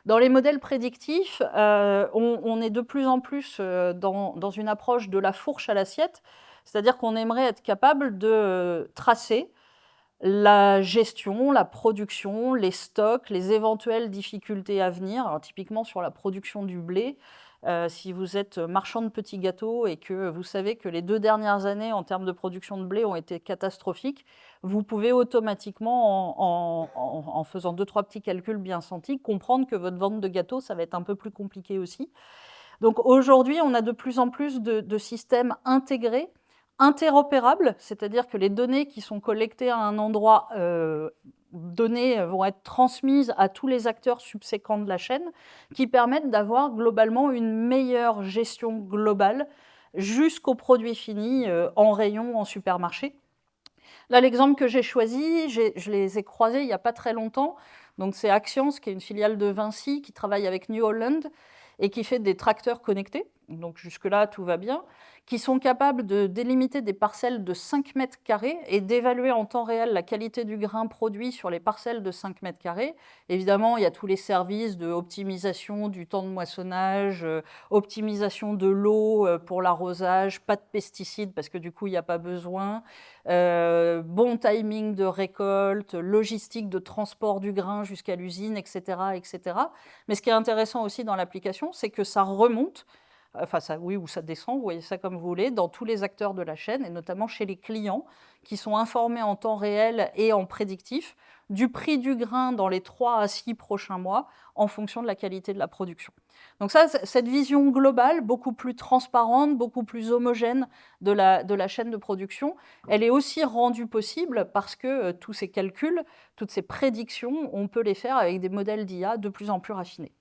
Dans les modèles prédictifs, on est de plus en plus dans une approche de la fourche à l'assiette, c'est-à-dire qu'on aimerait être capable de tracer la gestion, la production, les stocks, les éventuelles difficultés à venir. Alors, typiquement sur la production du blé, si vous êtes marchand de petits gâteaux et que vous savez que les 2 dernières années en termes de production de blé ont été catastrophiques, vous pouvez automatiquement, en faisant 2-3 petits calculs bien sentis, comprendre que votre vente de gâteaux, ça va être un peu plus compliqué aussi. Donc aujourd'hui, on a de plus en plus de systèmes intégrés, interopérables, c'est-à-dire que les données qui sont collectées à un endroit donné vont être transmises à tous les acteurs subséquents de la chaîne, qui permettent d'avoir globalement une meilleure gestion globale jusqu'au produit fini en rayon, en supermarché. Là, l'exemple que j'ai choisi, je les ai croisés il n'y a pas très longtemps. Donc c'est Axians, qui est une filiale de Vinci, qui travaille avec New Holland et qui fait des tracteurs connectés. Donc jusque-là, tout va bien. Qui sont capables de délimiter des parcelles de 5 mètres carrés et d'évaluer en temps réel la qualité du grain produit sur les parcelles de 5 mètres carrés. Évidemment, il y a tous les services de optimisation du temps de moissonnage, optimisation de l'eau pour l'arrosage, pas de pesticides parce que du coup, il n'y a pas besoin, bon timing de récolte, logistique de transport du grain jusqu'à l'usine, etc., etc. Mais ce qui est intéressant aussi dans l'application, c'est que ça remonte, enfin ça, oui, ou ça descend, vous voyez ça comme vous voulez, dans tous les acteurs de la chaîne, et notamment chez les clients, qui sont informés en temps réel et en prédictif du prix du grain dans les 3 à 6 prochains mois, en fonction de la qualité de la production. Donc ça, cette vision globale, beaucoup plus transparente, beaucoup plus homogène de la chaîne de production, elle est aussi rendue possible parce que tous ces calculs, toutes ces prédictions, on peut les faire avec des modèles d'IA de plus en plus raffinés.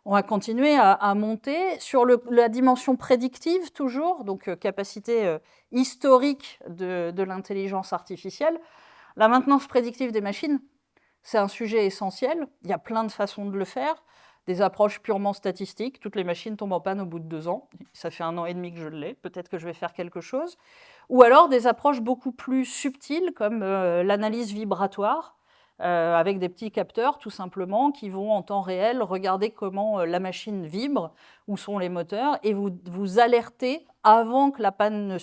On va continuer à monter sur la dimension prédictive toujours, donc capacité historique de l'intelligence artificielle. La maintenance prédictive des machines, c'est un sujet essentiel. Il y a plein de façons de le faire. Des approches purement statistiques. Toutes les machines tombent en panne au bout de 2 ans. Ça fait 1 an et demi que je l'ai. Peut-être que je vais faire quelque chose. Ou alors des approches beaucoup plus subtiles comme l'analyse vibratoire, avec des petits capteurs tout simplement qui vont en temps réel regarder comment la machine vibre, où sont les moteurs, et vous alerter avant que la panne ne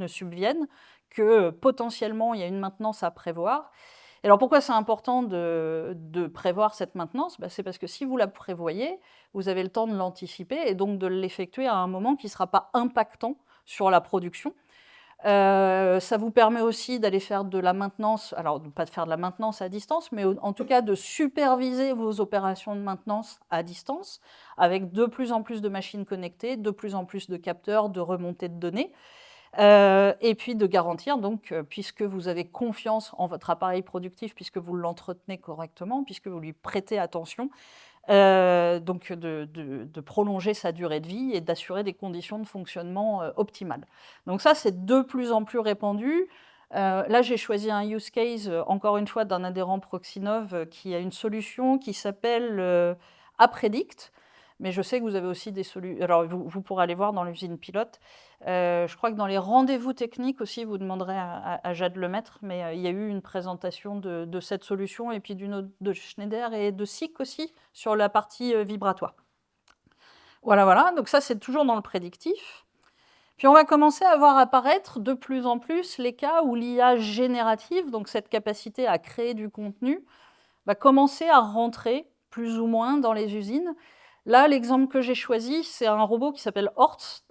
subvienne, que potentiellement il y a une maintenance à prévoir. Et alors pourquoi c'est important de prévoir cette maintenance? C'est parce que si vous la prévoyez, vous avez le temps de l'anticiper et donc de l'effectuer à un moment qui ne sera pas impactant sur la production. Ça vous permet aussi d'aller faire de la maintenance, alors pas de faire de la maintenance à distance, mais en tout cas de superviser vos opérations de maintenance à distance, avec de plus en plus de machines connectées, de plus en plus de capteurs, de remontée de données. Et puis de garantir, donc, puisque vous avez confiance en votre appareil productif, puisque vous l'entretenez correctement, puisque vous lui prêtez attention, donc de prolonger sa durée de vie et d'assurer des conditions de fonctionnement optimales. Donc ça, c'est de plus en plus répandu. Là, j'ai choisi un use case, encore une fois, d'un adhérent Proxinov qui a une solution qui s'appelle Apredict. Mais je sais que vous avez aussi des solutions. Alors, vous pourrez aller voir dans l'usine pilote. Je crois que dans les rendez-vous techniques aussi, vous demanderez à Jade Lemaître, mais il y a eu une présentation de cette solution et puis d'une autre de Schneider et de SICK aussi sur la partie vibratoire. Voilà, voilà. Donc ça, c'est toujours dans le prédictif. Puis on va commencer à voir apparaître de plus en plus les cas où l'IA générative, donc cette capacité à créer du contenu, va commencer à rentrer plus ou moins dans les usines. Là, l'exemple que j'ai choisi, c'est un robot qui s'appelle Horst,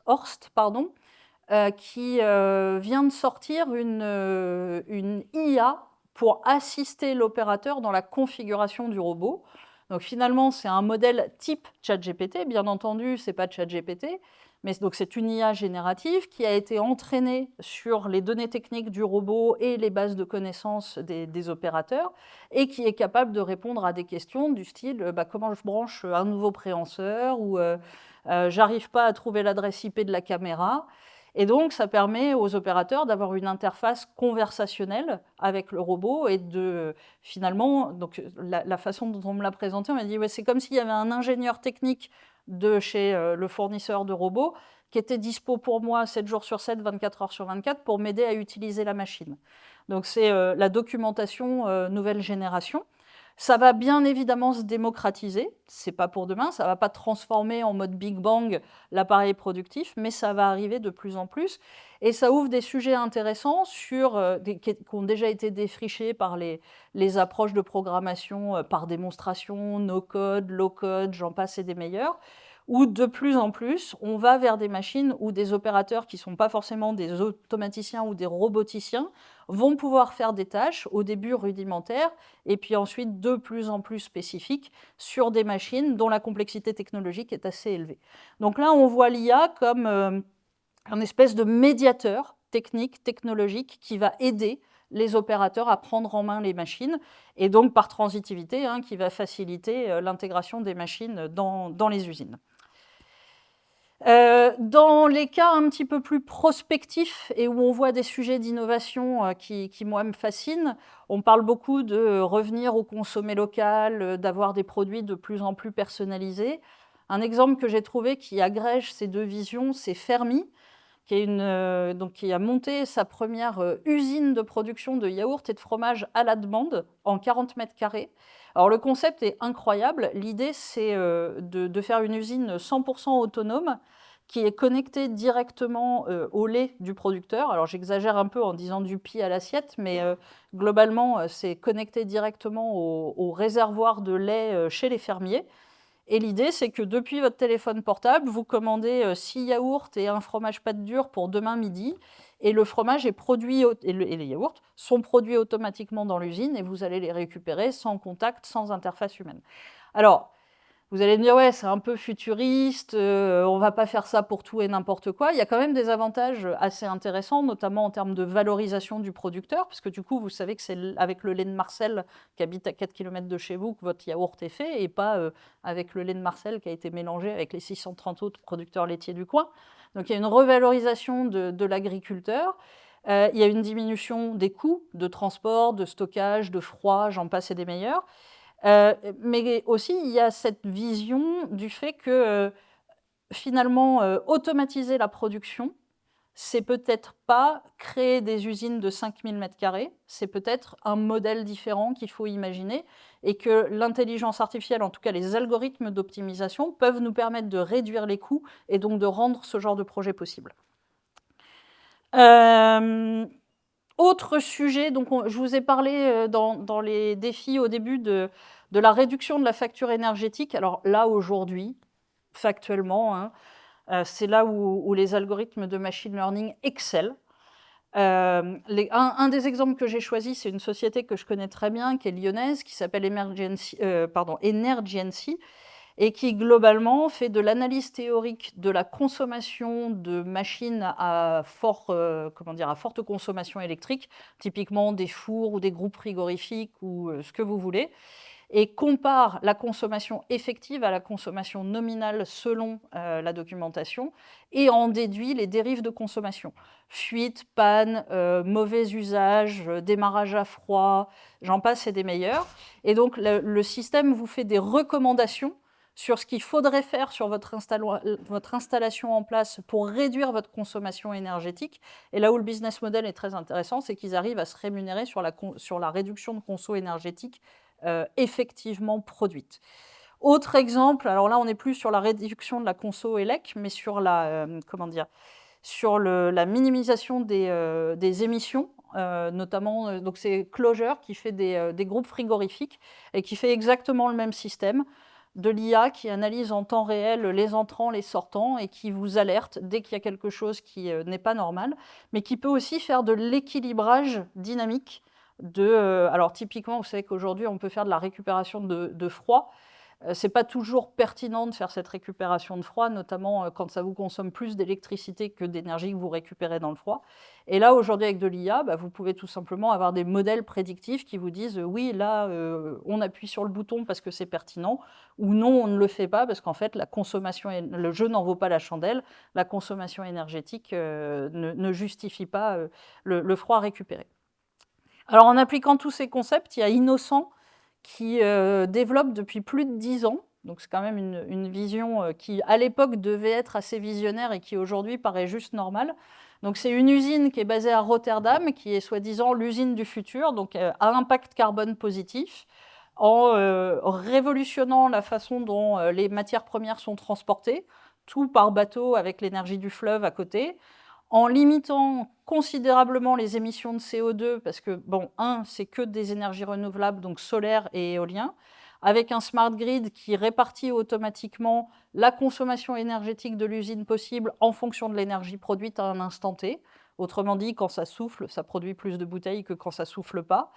qui vient de sortir une IA pour assister l'opérateur dans la configuration du robot. Donc finalement, c'est un modèle type ChatGPT. Bien entendu, ce n'est pas ChatGPT, mais donc c'est une IA générative qui a été entraînée sur les données techniques du robot et les bases de connaissances des opérateurs et qui est capable de répondre à des questions du style comment je branche un nouveau préhenseur ou j'arrive pas à trouver l'adresse IP de la caméra. Et donc, ça permet aux opérateurs d'avoir une interface conversationnelle avec le robot et de, finalement, donc la façon dont on me l'a présenté, on m'a dit, ouais, c'est comme s'il y avait un ingénieur technique de chez le fournisseur de robots qui était dispo pour moi 7 jours sur 7, 24 heures sur 24 pour m'aider à utiliser la machine. Donc, c'est la documentation nouvelle génération. Ça va bien évidemment se démocratiser, c'est pas pour demain, ça va pas transformer en mode Big Bang l'appareil productif, mais ça va arriver de plus en plus. Et ça ouvre des sujets intéressants qui ont déjà été défrichés par les approches de programmation par démonstration, no-code, low-code, j'en passe et des meilleurs, où de plus en plus, on va vers des machines où des opérateurs qui ne sont pas forcément des automaticiens ou des roboticiens vont pouvoir faire des tâches, au début rudimentaires, et puis ensuite de plus en plus spécifiques, sur des machines dont la complexité technologique est assez élevée. Donc là, on voit l'IA comme un espèce de médiateur technique, technologique, qui va aider les opérateurs à prendre en main les machines, et donc par transitivité, qui va faciliter l'intégration des machines dans les usines. Dans les cas un petit peu plus prospectifs et où on voit des sujets d'innovation qui, moi, me fascinent, on parle beaucoup de revenir au consommé local, d'avoir des produits de plus en plus personnalisés. Un exemple que j'ai trouvé qui agrège ces deux visions, c'est Fermi, qui a monté sa première usine de production de yaourts et de fromage à la demande en 40 mètres carrés. Alors le concept est incroyable. L'idée, c'est de faire une usine 100% autonome qui est connectée directement au lait du producteur. Alors j'exagère un peu en disant du pied à l'assiette, mais globalement, c'est connecté directement au réservoir de lait chez les fermiers. Et l'idée, c'est que depuis votre téléphone portable, vous commandez 6 yaourts et un fromage pâte dure pour demain midi, et le fromage est produit, et les yaourts sont produits automatiquement dans l'usine, et vous allez les récupérer sans contact, sans interface humaine. Alors, vous allez me dire, ouais, c'est un peu futuriste, on ne va pas faire ça pour tout et n'importe quoi. Il y a quand même des avantages assez intéressants, notamment en termes de valorisation du producteur, parce que du coup, vous savez que c'est avec le lait de Marcel qui habite à 4 km de chez vous que votre yaourt est fait, et pas avec le lait de Marcel qui a été mélangé avec les 630 autres producteurs laitiers du coin. Donc il y a une revalorisation de l'agriculteur. Il y a une diminution des coûts de transport, de stockage, de froid, j'en passe et des meilleurs. Mais aussi, il y a cette vision du fait que finalement, automatiser la production, c'est peut-être pas créer des usines de 5000 m², c'est peut-être un modèle différent qu'il faut imaginer, et que l'intelligence artificielle, en tout cas les algorithmes d'optimisation, peuvent nous permettre de réduire les coûts et donc de rendre ce genre de projet possible. Autre sujet, donc je vous ai parlé dans les défis au début de la réduction de la facture énergétique. Alors là, aujourd'hui, factuellement, c'est là où les algorithmes de machine learning excellent. Un des exemples que j'ai choisi, c'est une société que je connais très bien, qui est lyonnaise, qui s'appelle Energency, et qui globalement fait de l'analyse théorique de la consommation de machines à forte consommation électrique, typiquement des fours ou des groupes frigorifiques ou ce que vous voulez, et compare la consommation effective à la consommation nominale selon la documentation, et en déduit les dérives de consommation. Fuite, panne, mauvais usage, démarrage à froid, j'en passe et des meilleurs. Et donc le système vous fait des recommandations sur ce qu'il faudrait faire sur votre installation en place pour réduire votre consommation énergétique. Et là où le business model est très intéressant, c'est qu'ils arrivent à se rémunérer sur la réduction de conso énergétique effectivement produite. Autre exemple, alors là on n'est plus sur la réduction de la conso élec, mais sur la minimisation des émissions, notamment, donc c'est Closure qui fait des groupes frigorifiques et qui fait exactement le même système, de l'IA qui analyse en temps réel les entrants, les sortants et qui vous alerte dès qu'il y a quelque chose qui n'est pas normal, mais qui peut aussi faire de l'équilibrage dynamique alors typiquement, vous savez qu'aujourd'hui on peut faire de la récupération de froid. C'est pas toujours pertinent de faire cette récupération de froid, notamment quand ça vous consomme plus d'électricité que d'énergie que vous récupérez dans le froid. Et là, aujourd'hui, avec de l'IA, vous pouvez tout simplement avoir des modèles prédictifs qui vous disent oui, là, on appuie sur le bouton parce que c'est pertinent, ou non, on ne le fait pas parce qu'en fait, le jeu n'en vaut pas la chandelle, la consommation énergétique ne justifie pas le froid récupéré. Alors, en appliquant tous ces concepts, il y a Innocent qui développe depuis plus de 10 ans. Donc c'est quand même une vision qui, à l'époque, devait être assez visionnaire et qui, aujourd'hui, paraît juste normale. Donc c'est une usine qui est basée à Rotterdam, qui est soi-disant l'usine du futur, donc à impact carbone positif, en révolutionnant la façon dont les matières premières sont transportées, tout par bateau avec l'énergie du fleuve à côté, en limitant considérablement les émissions de CO2, parce que, bon, c'est que des énergies renouvelables, donc solaire et éolien, avec un smart grid qui répartit automatiquement la consommation énergétique de l'usine possible en fonction de l'énergie produite à un instant T. Autrement dit, quand ça souffle, ça produit plus de bouteilles que quand ça souffle pas.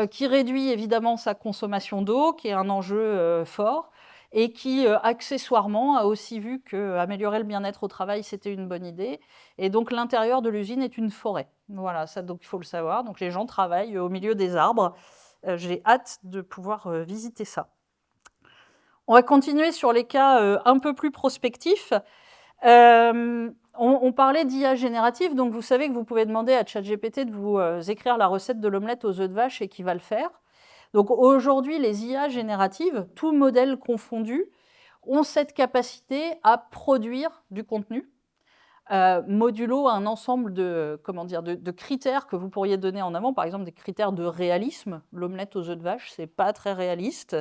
Qui réduit évidemment sa consommation d'eau, qui est un enjeu fort, et qui, accessoirement, a aussi vu qu'améliorer le bien-être au travail, c'était une bonne idée. Et donc, l'intérieur de l'usine est une forêt. Voilà, ça, donc, il faut le savoir. Donc, les gens travaillent au milieu des arbres. J'ai hâte de pouvoir visiter ça. On va continuer sur les cas un peu plus prospectifs. On parlait d'IA générative, donc vous savez que vous pouvez demander à ChatGPT de vous écrire la recette de l'omelette aux œufs de vache et qu'il va le faire. Donc aujourd'hui, les IA génératives, tout modèle confondu, ont cette capacité à produire du contenu, modulo un ensemble de critères que vous pourriez donner en amont, par exemple des critères de réalisme. L'omelette aux œufs de vache, c'est pas très réaliste.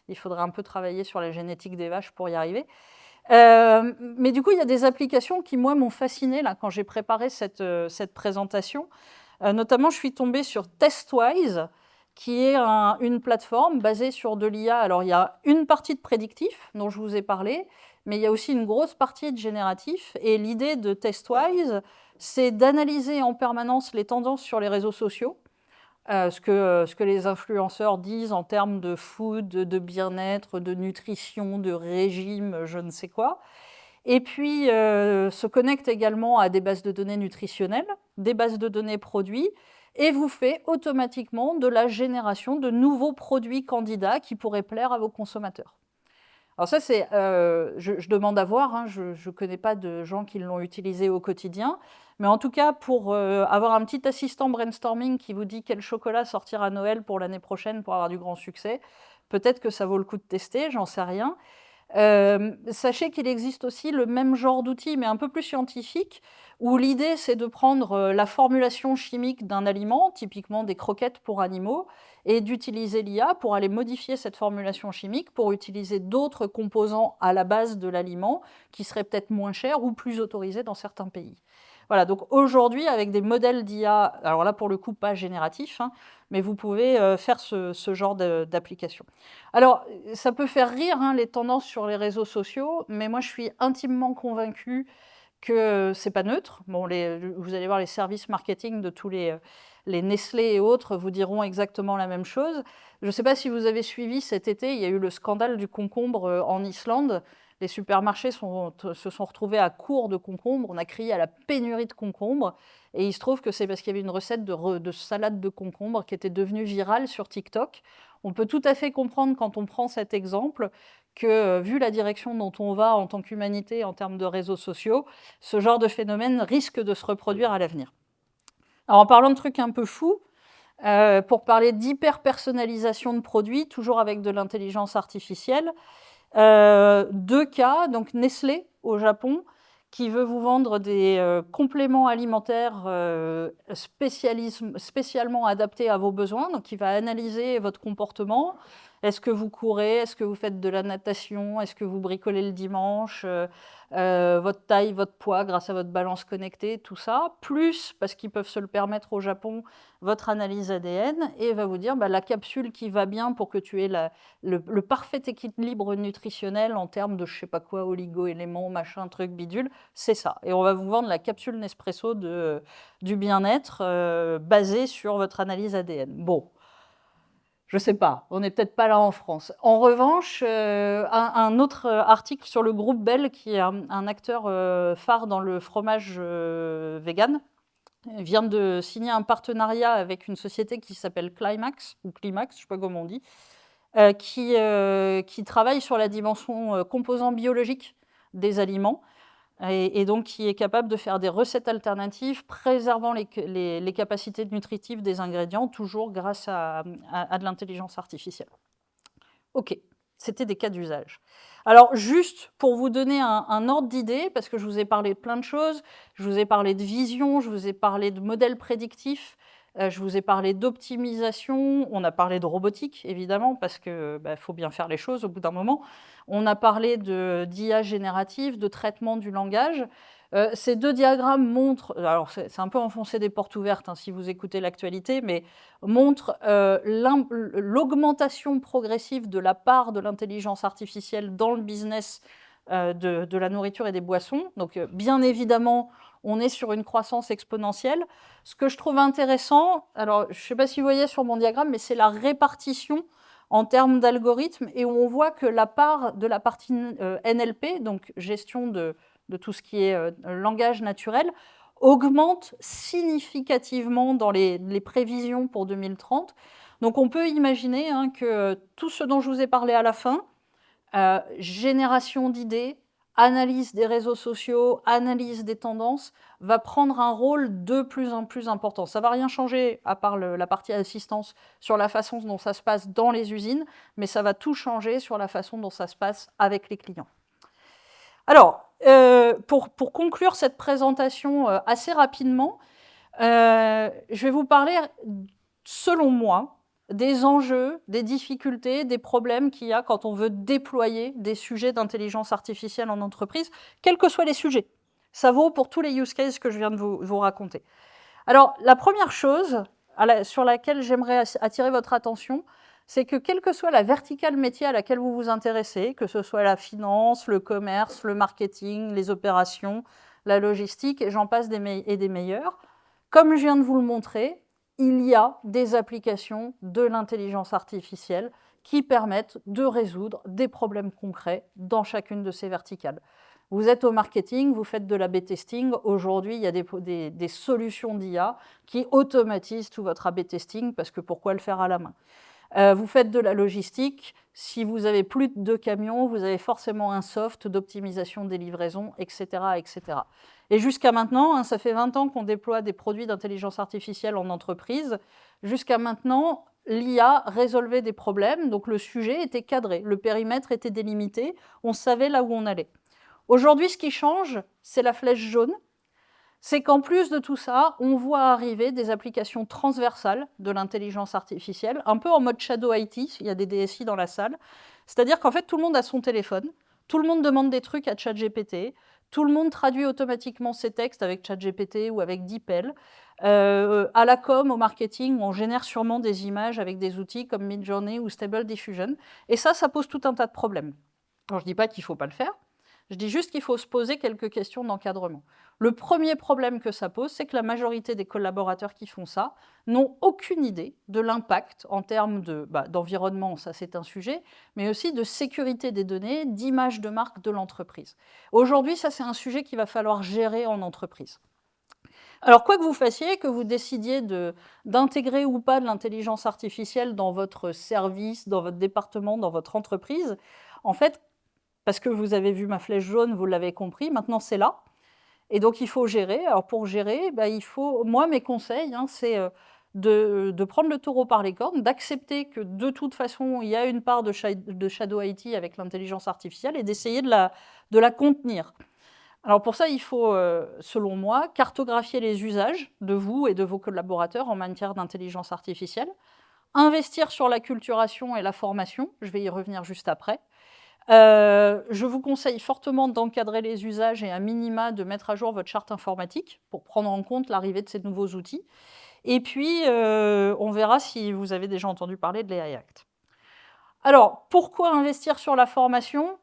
Il faudrait un peu travailler sur la génétique des vaches pour y arriver. Mais du coup, il y a des applications qui, moi, m'ont fascinée là, quand j'ai préparé cette présentation. Notamment, je suis tombée sur Testwise, qui est une plateforme basée sur de l'IA. Alors, il y a une partie de prédictif, dont je vous ai parlé, mais il y a aussi une grosse partie de génératif. Et l'idée de Testwise, c'est d'analyser en permanence les tendances sur les réseaux sociaux, ce que les influenceurs disent en termes de food, de bien-être, de nutrition, de régime, je ne sais quoi. Et puis, se connecte également à des bases de données nutritionnelles, des bases de données produits, et vous fait automatiquement de la génération de nouveaux produits candidats qui pourraient plaire à vos consommateurs. Alors ça, je demande à voir, hein, je ne connais pas de gens qui l'ont utilisé au quotidien, mais en tout cas, pour avoir un petit assistant brainstorming qui vous dit quel chocolat sortir à Noël pour l'année prochaine pour avoir du grand succès, peut-être que ça vaut le coup de tester, j'en sais rien. Sachez qu'il existe aussi le même genre d'outil, mais un peu plus scientifique, où l'idée c'est de prendre la formulation chimique d'un aliment, typiquement des croquettes pour animaux, et d'utiliser l'IA pour aller modifier cette formulation chimique pour utiliser d'autres composants à la base de l'aliment qui seraient peut-être moins chers ou plus autorisés dans certains pays. Voilà, donc aujourd'hui, avec des modèles d'IA, alors là pour le coup pas génératifs, hein, mais vous pouvez faire ce genre d'application. Alors, ça peut faire rire, hein, les tendances sur les réseaux sociaux, mais moi je suis intimement convaincue que c'est pas neutre. Bon, vous allez voir les services marketing de tous les Nestlé et autres vous diront exactement la même chose. Je ne sais pas si vous avez suivi cet été, il y a eu le scandale du concombre en Islande. Les supermarchés se sont retrouvés à court de concombres. On a crié à la pénurie de concombres. Et il se trouve que c'est parce qu'il y avait une recette de salade de concombre qui était devenue virale sur TikTok. On peut tout à fait comprendre quand on prend cet exemple que, vu la direction dont on va en tant qu'humanité en termes de réseaux sociaux, ce genre de phénomène risque de se reproduire à l'avenir. Alors, en parlant de trucs un peu fous, pour parler d'hyper-personnalisation de produits, toujours avec de l'intelligence artificielle, 2 cas, donc Nestlé au Japon, qui veut vous vendre des compléments alimentaires spécialement adaptés à vos besoins, donc il va analyser votre comportement. Est-ce que vous courez? Est-ce que vous faites de la natation? Est-ce que vous bricolez le dimanche? Votre taille, votre poids grâce à votre balance connectée, tout ça. Plus, parce qu'ils peuvent se le permettre au Japon, votre analyse ADN, et va vous dire la capsule qui va bien pour que tu aies le parfait équilibre nutritionnel en termes de je sais pas quoi, oligo-éléments, machin, truc, bidule, c'est ça. Et on va vous vendre la capsule Nespresso du bien-être basée sur votre analyse ADN. Bon, je sais pas, on n'est peut-être pas là en France. En revanche, un autre article sur le groupe Bell, qui est un acteur phare dans le fromage vegan, vient de signer un partenariat avec une société qui s'appelle Climax, ou Climax, je ne sais pas comment on dit, qui travaille sur la dimension composants biologiques des aliments, et donc qui est capable de faire des recettes alternatives, préservant les capacités nutritives des ingrédients, toujours grâce à de l'intelligence artificielle. Ok, c'était des cas d'usage. Alors, juste pour vous donner un ordre d'idée, parce que je vous ai parlé de plein de choses, je vous ai parlé de vision, je vous ai parlé de modèles prédictifs, je vous ai parlé d'optimisation, on a parlé de robotique, évidemment, parce qu'il faut bien faire les choses au bout d'un moment. On a parlé d'IA générative, de traitement du langage. Ces 2 diagrammes montrent, alors c'est un peu enfoncer des portes ouvertes si vous écoutez l'actualité, mais montrent l'augmentation progressive de la part de l'intelligence artificielle dans le business de la nourriture et des boissons. Donc bien évidemment, on est sur une croissance exponentielle. Ce que je trouve intéressant, alors je ne sais pas si vous voyez sur mon diagramme, mais c'est la répartition en termes d'algorithmes, et où on voit que la part de la partie NLP, donc gestion de tout ce qui est langage naturel, augmente significativement dans les prévisions pour 2030. Donc on peut imaginer que tout ce dont je vous ai parlé à la fin, génération d'idées, analyse des réseaux sociaux, analyse des tendances, va prendre un rôle de plus en plus important. Ça ne va rien changer, à part la partie assistance, sur la façon dont ça se passe dans les usines, mais ça va tout changer sur la façon dont ça se passe avec les clients. Alors, pour conclure cette présentation assez rapidement, je vais vous parler, selon moi, des enjeux, des difficultés, des problèmes qu'il y a quand on veut déployer des sujets d'intelligence artificielle en entreprise, quels que soient les sujets. Ça vaut pour tous les use cases que je viens de vous raconter. Alors, la première chose sur laquelle j'aimerais attirer votre attention, c'est que quelle que soit la verticale métier à laquelle vous vous intéressez, que ce soit la finance, le commerce, le marketing, les opérations, la logistique, et j'en passe des meilleurs, comme je viens de vous le montrer, il y a des applications de l'intelligence artificielle qui permettent de résoudre des problèmes concrets dans chacune de ces verticales. Vous êtes au marketing, vous faites de l'A/B testing. Aujourd'hui, il y a des solutions d'IA qui automatisent tout votre A/B testing, parce que pourquoi le faire à la main ? Vous faites de la logistique, si vous avez plus de 2 camions, vous avez forcément un soft d'optimisation des livraisons, etc. etc. Et jusqu'à maintenant, ça fait 20 ans qu'on déploie des produits d'intelligence artificielle en entreprise. Jusqu'à maintenant, l'IA résolvait des problèmes, donc le sujet était cadré, le périmètre était délimité, on savait là où on allait. Aujourd'hui, ce qui change, c'est la flèche jaune. C'est qu'en plus de tout ça, on voit arriver des applications transversales de l'intelligence artificielle, un peu en mode shadow IT, il y a des DSI dans la salle. C'est-à-dire qu'en fait, tout le monde a son téléphone, tout le monde demande des trucs à ChatGPT, tout le monde traduit automatiquement ses textes avec ChatGPT ou avec DeepL. À la com, au marketing, on génère sûrement des images avec des outils comme Midjourney ou Stable Diffusion. Et ça pose tout un tas de problèmes. Alors, je ne dis pas qu'il ne faut pas le faire, Je dis juste qu'il faut se poser quelques questions d'encadrement. Le premier problème que ça pose, c'est que la majorité des collaborateurs qui font ça n'ont aucune idée de l'impact en termes d'environnement, ça c'est un sujet, mais aussi de sécurité des données, d'image de marque de l'entreprise. Aujourd'hui, ça c'est un sujet qu'il va falloir gérer en entreprise. Alors, quoi que vous fassiez, que vous décidiez d'intégrer ou pas de l'intelligence artificielle dans votre service, dans votre département, dans votre entreprise, en fait, parce que vous avez vu ma flèche jaune, vous l'avez compris, maintenant c'est là. Et donc, il faut gérer. Alors, pour gérer, moi, mes conseils, c'est de prendre le taureau par les cornes, d'accepter que de toute façon, il y a une part de shadow IT avec l'intelligence artificielle et d'essayer de la contenir. Alors pour ça, il faut, selon moi, cartographier les usages de vous et de vos collaborateurs en matière d'intelligence artificielle, investir sur l'acculturation et la formation, je vais y revenir juste après. Je vous conseille fortement d'encadrer les usages et à minima de mettre à jour votre charte informatique pour prendre en compte l'arrivée de ces nouveaux outils. Et puis, on verra si vous avez déjà entendu parler de l'AI Act. Alors, pourquoi investir sur la formation ?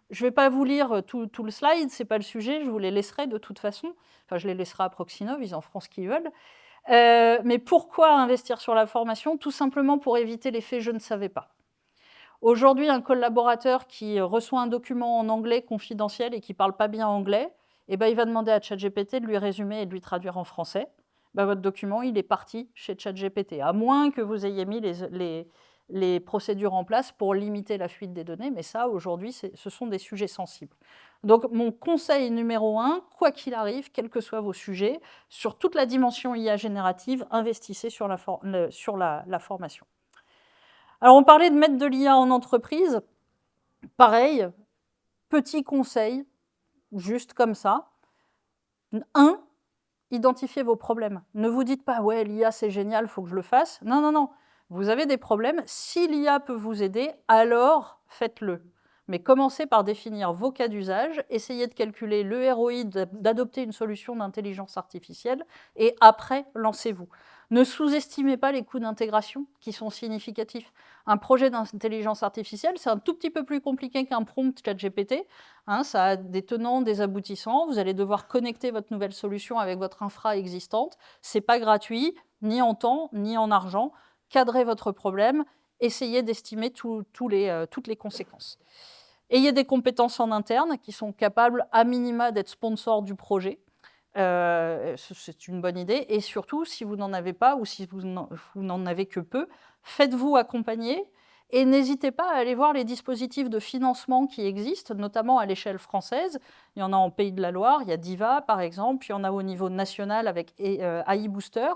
Je ne vais pas vous lire tout le slide, ce n'est pas le sujet, je vous les laisserai de toute façon. Enfin, je les laisserai à Proxinov, ils en feront ce qu'ils veulent. Mais pourquoi investir sur la formation ? Tout simplement pour éviter l'effet « je ne savais pas ». Aujourd'hui, un collaborateur qui reçoit un document en anglais confidentiel et qui ne parle pas bien anglais, il va demander à ChatGPT de lui résumer et de lui traduire en français. Votre document, il est parti chez ChatGPT, à moins que vous ayez mis les procédures en place pour limiter la fuite des données, mais ça, aujourd'hui, ce sont des sujets sensibles. Donc, mon conseil numéro 1, quoi qu'il arrive, quels que soient vos sujets, sur toute la dimension IA générative, investissez sur la formation. Alors, on parlait de mettre de l'IA en entreprise. Pareil, petit conseil, juste comme ça. 1, identifiez vos problèmes. Ne vous dites pas « ouais, l'IA, c'est génial, il faut que je le fasse ». Non, non, non. Vous avez des problèmes. Si l'IA peut vous aider, alors faites-le. Mais commencez par définir vos cas d'usage, essayez de calculer le ROI d'adopter une solution d'intelligence artificielle et après, lancez-vous. Ne sous-estimez pas les coûts d'intégration qui sont significatifs. Un projet d'intelligence artificielle, c'est un tout petit peu plus compliqué qu'un prompt ChatGPT. Ça a des tenants, des aboutissants. Vous allez devoir connecter votre nouvelle solution avec votre infra existante. Ce n'est pas gratuit, ni en temps, ni en argent. Cadrez votre problème, essayez d'estimer toutes les conséquences. Ayez des compétences en interne qui sont capables, à minima, d'être sponsors du projet. C'est une bonne idée. Et surtout, si vous n'en avez pas ou si vous n'en avez que peu, faites-vous accompagner et n'hésitez pas à aller voir les dispositifs de financement qui existent, notamment à l'échelle française. Il y en a en Pays de la Loire, il y a DIVA par exemple, puis il y en a au niveau national avec AI Booster,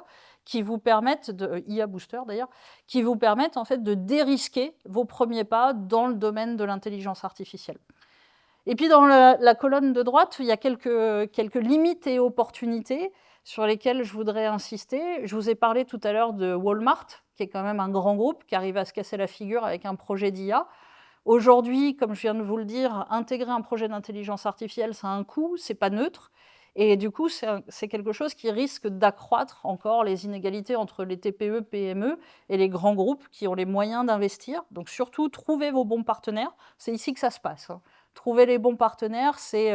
qui vous permettent, IA Booster d'ailleurs, qui vous permettent en fait de dérisquer vos premiers pas dans le domaine de l'intelligence artificielle. Et puis dans la colonne de droite, il y a quelques limites et opportunités sur lesquelles je voudrais insister. Je vous ai parlé tout à l'heure de Walmart, qui est quand même un grand groupe qui arrive à se casser la figure avec un projet d'IA. Aujourd'hui, comme je viens de vous le dire, intégrer un projet d'intelligence artificielle, ça a un coût, c'est pas neutre. Et du coup, c'est quelque chose qui risque d'accroître encore les inégalités entre les TPE, PME et les grands groupes qui ont les moyens d'investir. Donc surtout, trouvez vos bons partenaires. C'est ici que ça se passe. Trouver les bons partenaires, c'est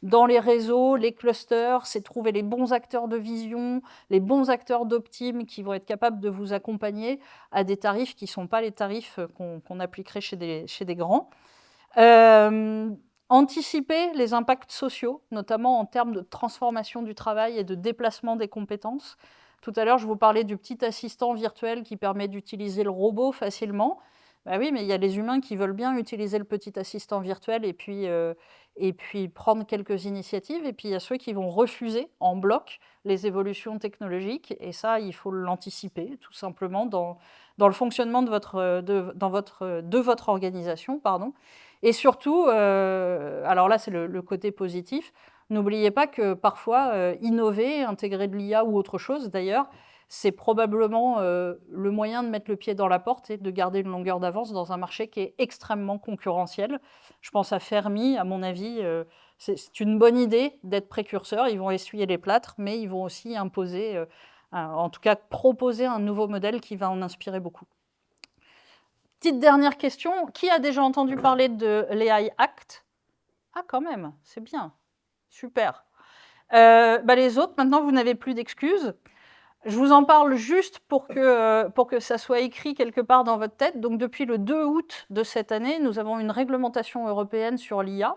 dans les réseaux, les clusters, c'est trouver les bons acteurs de vision, les bons acteurs d'Optime qui vont être capables de vous accompagner à des tarifs qui ne sont pas les tarifs qu'on appliquerait chez des grands. Anticiper les impacts sociaux, notamment en termes de transformation du travail et de déplacement des compétences. Tout à l'heure, je vous parlais du petit assistant virtuel qui permet d'utiliser le robot facilement. Oui, mais il y a les humains qui veulent bien utiliser le petit assistant virtuel et puis prendre quelques initiatives. Et puis, il y a ceux qui vont refuser en bloc les évolutions technologiques. Et ça, il faut l'anticiper, tout simplement, dans le fonctionnement de votre organisation. Pardon. Et surtout, alors là, c'est le côté positif, n'oubliez pas que parfois, innover, intégrer de l'IA ou autre chose, d'ailleurs, c'est probablement le moyen de mettre le pied dans la porte et de garder une longueur d'avance dans un marché qui est extrêmement concurrentiel. Je pense à Fermi, à mon avis, c'est une bonne idée d'être précurseur. Ils vont essuyer les plâtres, mais ils vont aussi imposer, en tout cas proposer un nouveau modèle qui va en inspirer beaucoup. Petite dernière question, qui a déjà entendu parler de l'AI Act ? Ah, quand même, c'est bien. Super. Les autres, maintenant, vous n'avez plus d'excuses. Je vous en parle juste pour que ça soit écrit quelque part dans votre tête. Donc, depuis le 2 août de cette année, nous avons une réglementation européenne sur l'IA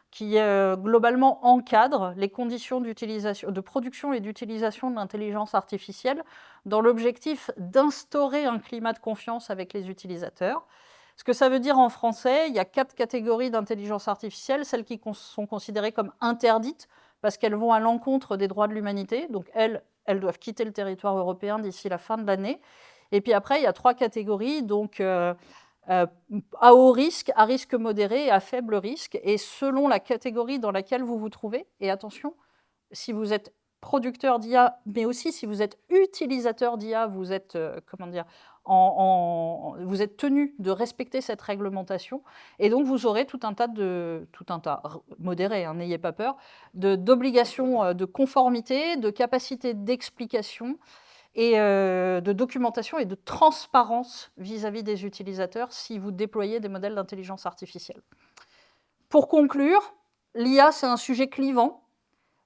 qui globalement encadre les conditions de production et d'utilisation de l'intelligence artificielle dans l'objectif d'instaurer un climat de confiance avec les utilisateurs. Ce que ça veut dire en français, il y a 4 catégories d'intelligence artificielle, celles qui sont considérées comme interdites parce qu'elles vont à l'encontre des droits de l'humanité, donc elles doivent quitter le territoire européen d'ici la fin de l'année. Et puis après, il y a 3 catégories, donc à haut risque, à risque modéré et à faible risque. Et selon la catégorie dans laquelle vous vous trouvez, et attention, si vous êtes producteur d'IA, mais aussi si vous êtes utilisateur d'IA, vous êtes, vous êtes tenu de respecter cette réglementation. Et donc, vous aurez tout un tas, modéré, hein, n'ayez pas peur, d'obligations de conformité, de capacité d'explication et de documentation et de transparence vis-à-vis des utilisateurs si vous déployez des modèles d'intelligence artificielle. Pour conclure, l'IA, c'est un sujet clivant,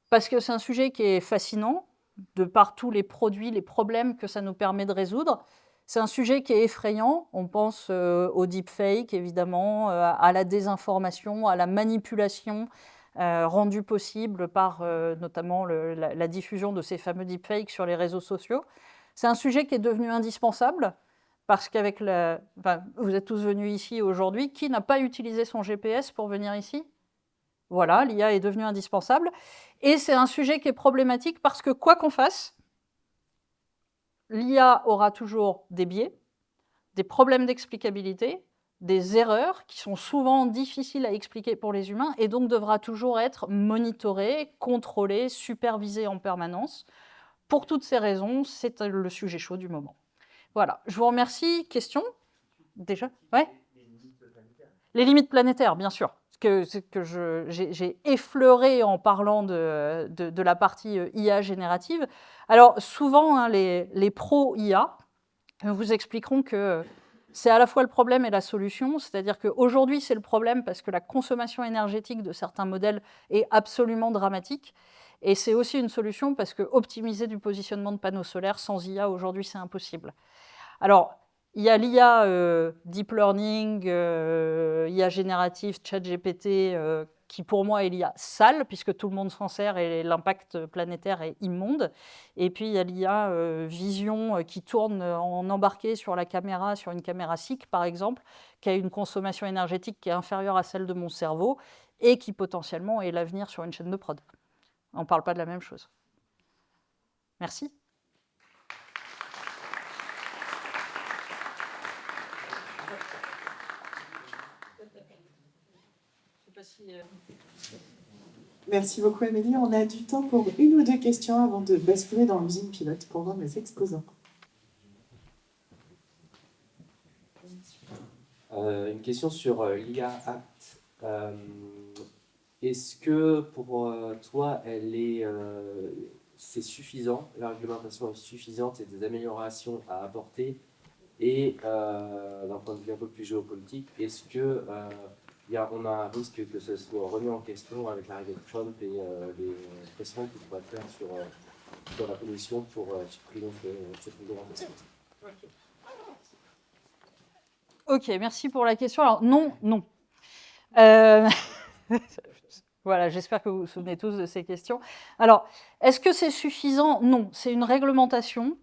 parce que c'est un sujet qui est fascinant, de par tous les produits, les problèmes que ça nous permet de résoudre. C'est un sujet qui est effrayant. On pense au deepfake, évidemment, à la désinformation, à la manipulation rendue possible par notamment la diffusion de ces fameux deepfakes sur les réseaux sociaux. C'est un sujet qui est devenu indispensable parce qu'avec vous êtes tous venus ici aujourd'hui. Qui n'a pas utilisé son GPS pour venir ici ? Voilà, l'IA est devenue indispensable. Et c'est un sujet qui est problématique parce que quoi qu'on fasse, l'IA aura toujours des biais, des problèmes d'explicabilité, des erreurs qui sont souvent difficiles à expliquer pour les humains et donc devra toujours être monitorée, contrôlée, supervisée en permanence. Pour toutes ces raisons, c'est le sujet chaud du moment. Voilà, je vous remercie. Question ? Déjà ? Ouais ? Les limites planétaires, bien sûr. Que j'ai effleuré en parlant de la partie IA générative. Alors, souvent, hein, les pros-IA vous expliqueront que c'est à la fois le problème et la solution. C'est-à-dire qu'aujourd'hui, c'est le problème parce que la consommation énergétique de certains modèles est absolument dramatique. Et c'est aussi une solution parce que optimiser du positionnement de panneaux solaires sans IA, aujourd'hui, c'est impossible. Alors, il y a l'IA Deep Learning, IA générative, ChatGPT, qui pour moi est l'IA sale, puisque tout le monde s'en sert et l'impact planétaire est immonde. Et puis il y a l'IA Vision qui tourne en embarqué sur la caméra, sur une caméra SIC par exemple, qui a une consommation énergétique qui est inférieure à celle de mon cerveau et qui potentiellement est l'avenir sur une chaîne de prod. On ne parle pas de la même chose. Merci. Merci beaucoup, Amélie. On a du temps pour 1 ou 2 questions avant de basculer dans l'usine pilote pour voir mes exposants. Une question sur l'IA Act. Est-ce que pour toi, c'est suffisant, la réglementation est suffisante, et des améliorations à apporter? Et d'un point de vue un peu plus géopolitique, est-ce que on a un risque que ce soit remis en question avec l'arrivée de Trump et les pressions qu'il pourrait faire sur la Commission pour supprimer cette réglementation? Ok, merci pour la question. Alors, non. Voilà, j'espère que vous vous souvenez tous de ces questions. Alors, est-ce que c'est suffisant? Non, c'est une réglementation.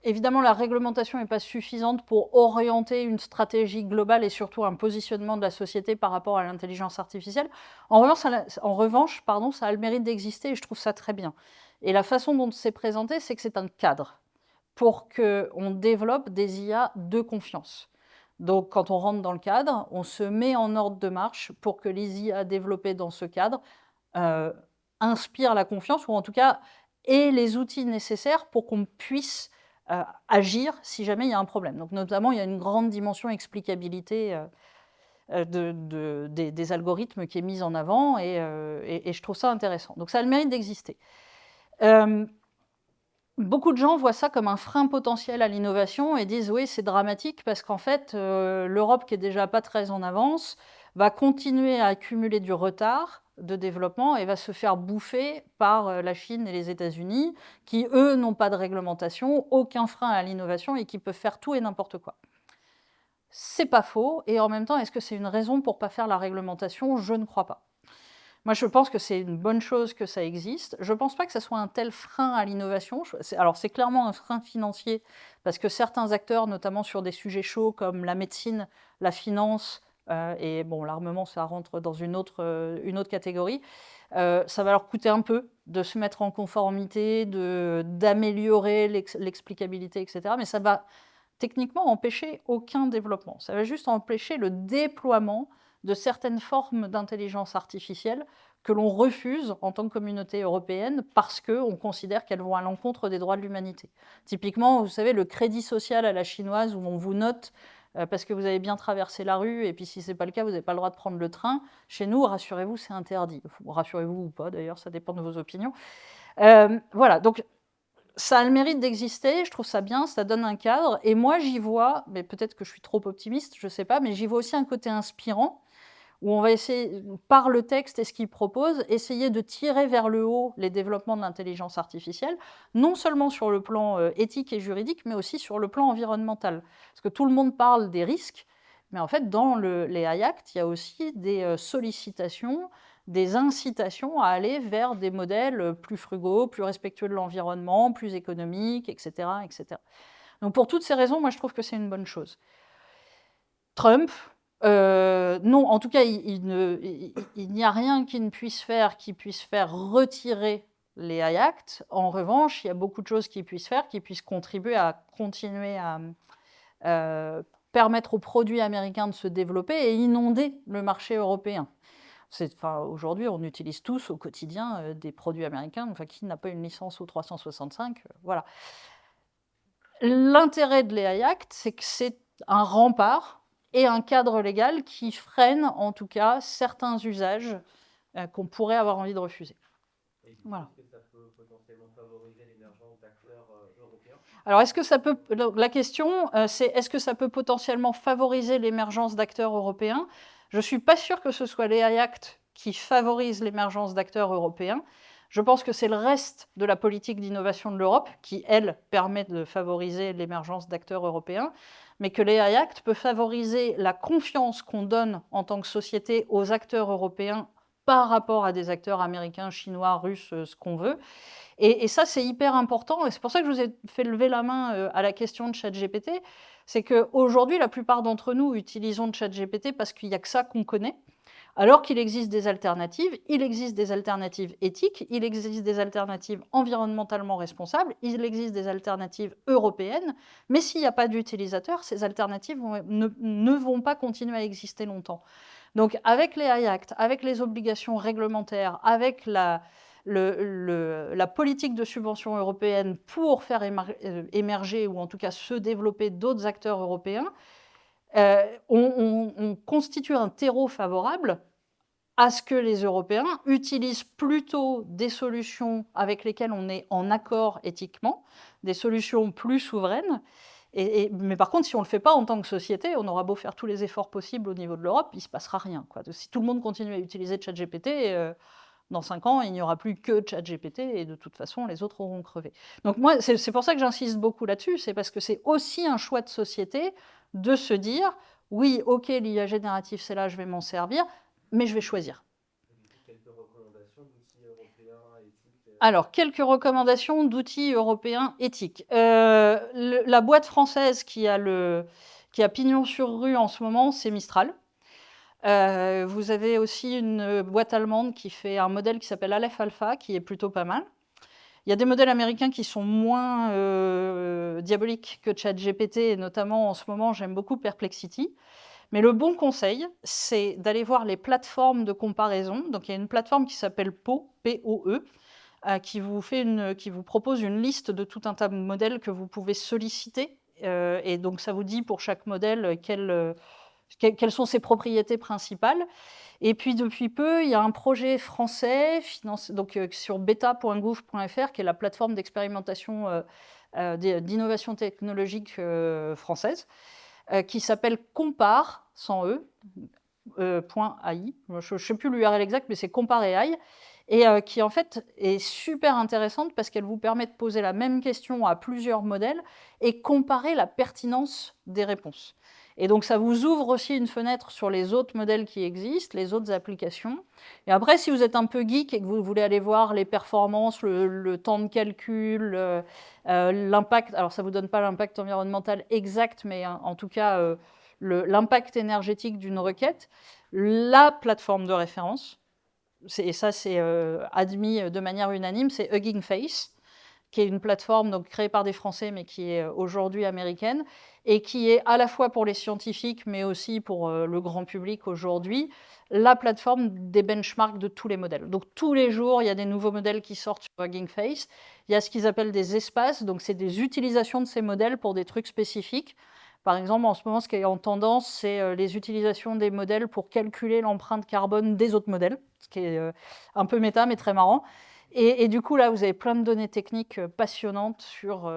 Évidemment, la réglementation n'est pas suffisante pour orienter une stratégie globale et surtout un positionnement de la société par rapport à l'intelligence artificielle. En revanche, ça a le mérite d'exister et je trouve ça très bien. Et la façon dont c'est présenté, c'est que c'est un cadre pour qu'on développe des IA de confiance. Donc, quand on rentre dans le cadre, on se met en ordre de marche pour que les IA développées dans ce cadre inspirent la confiance, ou en tout cas aient les outils nécessaires pour qu'on puisse agir si jamais il y a un problème. Donc, notamment, il y a une grande dimension explicabilité des algorithmes qui est mise en avant, et je trouve ça intéressant. Donc, ça a le mérite d'exister. Beaucoup de gens voient ça comme un frein potentiel à l'innovation et disent oui, c'est dramatique parce qu'en fait, l'Europe qui est déjà pas très en avance va continuer à accumuler du retard de développement et va se faire bouffer par la Chine et les États-Unis, qui, eux, n'ont pas de réglementation, aucun frein à l'innovation et qui peuvent faire tout et n'importe quoi. C'est pas faux, et en même temps, est-ce que c'est une raison pour ne pas faire la réglementation? Je ne crois pas. Moi, je pense que c'est une bonne chose que ça existe. Je ne pense pas que ça soit un tel frein à l'innovation. Alors, c'est clairement un frein financier, parce que certains acteurs, notamment sur des sujets chauds comme la médecine, la finance, et bon, l'armement, ça rentre dans une autre catégorie, ça va leur coûter un peu de se mettre en conformité, d'améliorer l'explicabilité, etc. Mais ça va techniquement empêcher aucun développement. Ça va juste empêcher le déploiement de certaines formes d'intelligence artificielle que l'on refuse en tant que communauté européenne parce qu'on considère qu'elles vont à l'encontre des droits de l'humanité. Typiquement, vous savez, le crédit social à la chinoise où on vous note parce que vous avez bien traversé la rue, et puis si ce n'est pas le cas, vous n'avez pas le droit de prendre le train. Chez nous, rassurez-vous, c'est interdit. Rassurez-vous ou pas, d'ailleurs, ça dépend de vos opinions. Voilà, donc ça a le mérite d'exister, je trouve ça bien, ça donne un cadre, et moi j'y vois, mais peut-être que je suis trop optimiste, je ne sais pas, mais j'y vois aussi un côté inspirant, où on va essayer, par le texte et ce qu'il propose, essayer de tirer vers le haut les développements de l'intelligence artificielle, non seulement sur le plan éthique et juridique, mais aussi sur le plan environnemental. Parce que tout le monde parle des risques, mais en fait, dans les AI Act, il y a aussi des sollicitations, des incitations à aller vers des modèles plus frugaux, plus respectueux de l'environnement, plus économiques, etc., etc. Donc pour toutes ces raisons, moi je trouve que c'est une bonne chose. Trump, non, en tout cas, il n'y a rien qui puisse faire retirer les AI Act. En revanche, il y a beaucoup de choses qu'il puisse faire, qui puissent contribuer à continuer à permettre aux produits américains de se développer et inonder le marché européen. Aujourd'hui, on utilise tous au quotidien des produits américains. Enfin, qui n'a pas une licence au 365 voilà. L'intérêt de l'AI Act, c'est que c'est un rempart et un cadre légal qui freine, en tout cas, certains usages qu'on pourrait avoir envie de refuser. Et du coup, Voilà. est-ce que ça peut potentiellement favoriser l'émergence d'acteurs européens? Alors, est-ce que ça peut... La question, c'est est-ce que ça peut potentiellement favoriser l'émergence d'acteurs européens? Je ne suis pas sûre que ce soit l'AI Act qui favorise l'émergence d'acteurs européens. Je pense que c'est le reste de la politique d'innovation de l'Europe qui, elle, permet de favoriser l'émergence d'acteurs européens, mais que l'AI Act peut favoriser la confiance qu'on donne en tant que société aux acteurs européens par rapport à des acteurs américains, chinois, russes, ce qu'on veut. Et ça, c'est hyper important. Et c'est pour ça que je vous ai fait lever la main à la question de ChatGPT. C'est qu'aujourd'hui, la plupart d'entre nous utilisons ChatGPT parce qu'il n'y a que ça qu'on connaît. Alors qu'il existe des alternatives, il existe des alternatives éthiques, il existe des alternatives environnementalement responsables, il existe des alternatives européennes, mais s'il n'y a pas d'utilisateurs, ces alternatives ne vont pas continuer à exister longtemps. Donc avec les AI Act, avec les obligations réglementaires, avec la politique de subvention européenne pour faire émerger ou en tout cas se développer d'autres acteurs européens, on constitue un terreau favorable à ce que les Européens utilisent plutôt des solutions avec lesquelles on est en accord éthiquement, des solutions plus souveraines. Mais par contre, si on ne le fait pas en tant que société, on aura beau faire tous les efforts possibles au niveau de l'Europe, il ne se passera rien, quoi. Si tout le monde continue à utiliser ChatGPT, dans 5 ans, il n'y aura plus que ChatGPT et de toute façon, les autres auront crevé. Donc moi, c'est pour ça que j'insiste beaucoup là-dessus, c'est parce que c'est aussi un choix de société de se dire, oui, ok, l'IA générative, c'est là, je vais m'en servir, mais je vais choisir. Quelques recommandations d'outils européens éthiques. Alors, quelques recommandations d'outils européens éthiques. La boîte française qui a pignon sur rue en ce moment, c'est Mistral. Vous avez aussi une boîte allemande qui fait un modèle qui s'appelle Aleph Alpha, qui est plutôt pas mal. Il y a des modèles américains qui sont moins diaboliques que ChatGPT, et notamment en ce moment, j'aime beaucoup Perplexity. Mais le bon conseil, c'est d'aller voir les plateformes de comparaison. Donc il y a une plateforme qui s'appelle POE, P-O-E, qui vous propose une liste de tout un tas de modèles que vous pouvez solliciter. Et donc ça vous dit pour chaque modèle quelles sont ses propriétés principales. Et puis depuis peu, il y a un projet français donc, sur beta.gouv.fr, qui est la plateforme d'expérimentation d'innovation technologique française, qui s'appelle Compare, sans E, .ai. Je ne sais plus l'URL exact, mais c'est Compare.ai, et qui en fait est super intéressante parce qu'elle vous permet de poser la même question à plusieurs modèles et comparer la pertinence des réponses. Et donc ça vous ouvre aussi une fenêtre sur les autres modèles qui existent, les autres applications. Et après, si vous êtes un peu geek et que vous voulez aller voir les performances, le temps de calcul, l'impact, alors ça ne vous donne pas l'impact environnemental exact, mais en tout cas l'impact énergétique d'une requête, la plateforme de référence, et ça c'est admis de manière unanime, c'est Hugging Face, qui est une plateforme donc, créée par des Français, mais qui est aujourd'hui américaine, et qui est à la fois pour les scientifiques, mais aussi pour le grand public aujourd'hui, la plateforme des benchmarks de tous les modèles. Donc tous les jours, il y a des nouveaux modèles qui sortent sur Hugging Face. Il y a ce qu'ils appellent des espaces, donc c'est des utilisations de ces modèles pour des trucs spécifiques. Par exemple, en ce moment, ce qui est en tendance, c'est les utilisations des modèles pour calculer l'empreinte carbone des autres modèles, ce qui est un peu méta, mais très marrant. Et du coup, là, vous avez plein de données techniques passionnantes sur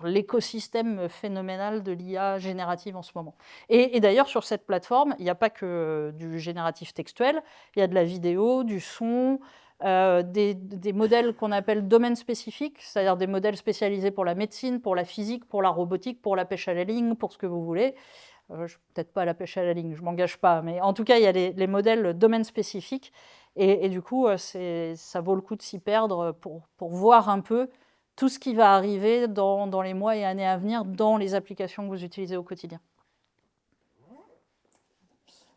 l'écosystème phénoménal de l'IA générative en ce moment. Et d'ailleurs, sur cette plateforme, il n'y a pas que du génératif textuel, il y a de la vidéo, du son, des modèles qu'on appelle domaines spécifiques, c'est-à-dire des modèles spécialisés pour la médecine, pour la physique, pour la robotique, pour la pêche à la ligne, pour ce que vous voulez. Peut-être pas la pêche à la ligne, je ne m'engage pas, mais en tout cas, il y a les modèles domaines spécifiques. Et du coup, ça vaut le coup de s'y perdre pour voir un peu tout ce qui va arriver dans les mois et années à venir dans les applications que vous utilisez au quotidien.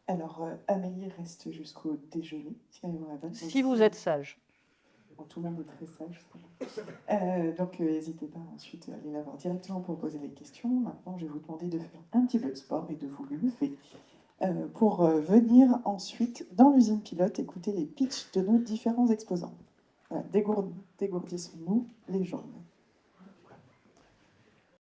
Alors, Amélie reste jusqu'au déjeuner. Si vous êtes sage. Bon, tout le monde est très sage. Donc, n'hésitez pas ensuite à aller la voir directement pour poser les questions. Maintenant, je vais vous demander de faire un petit peu de sport et de vous lever pour venir ensuite dans l'usine pilote écouter les pitchs de nos différents exposants. Voilà, dégourdissons-nous les jambes.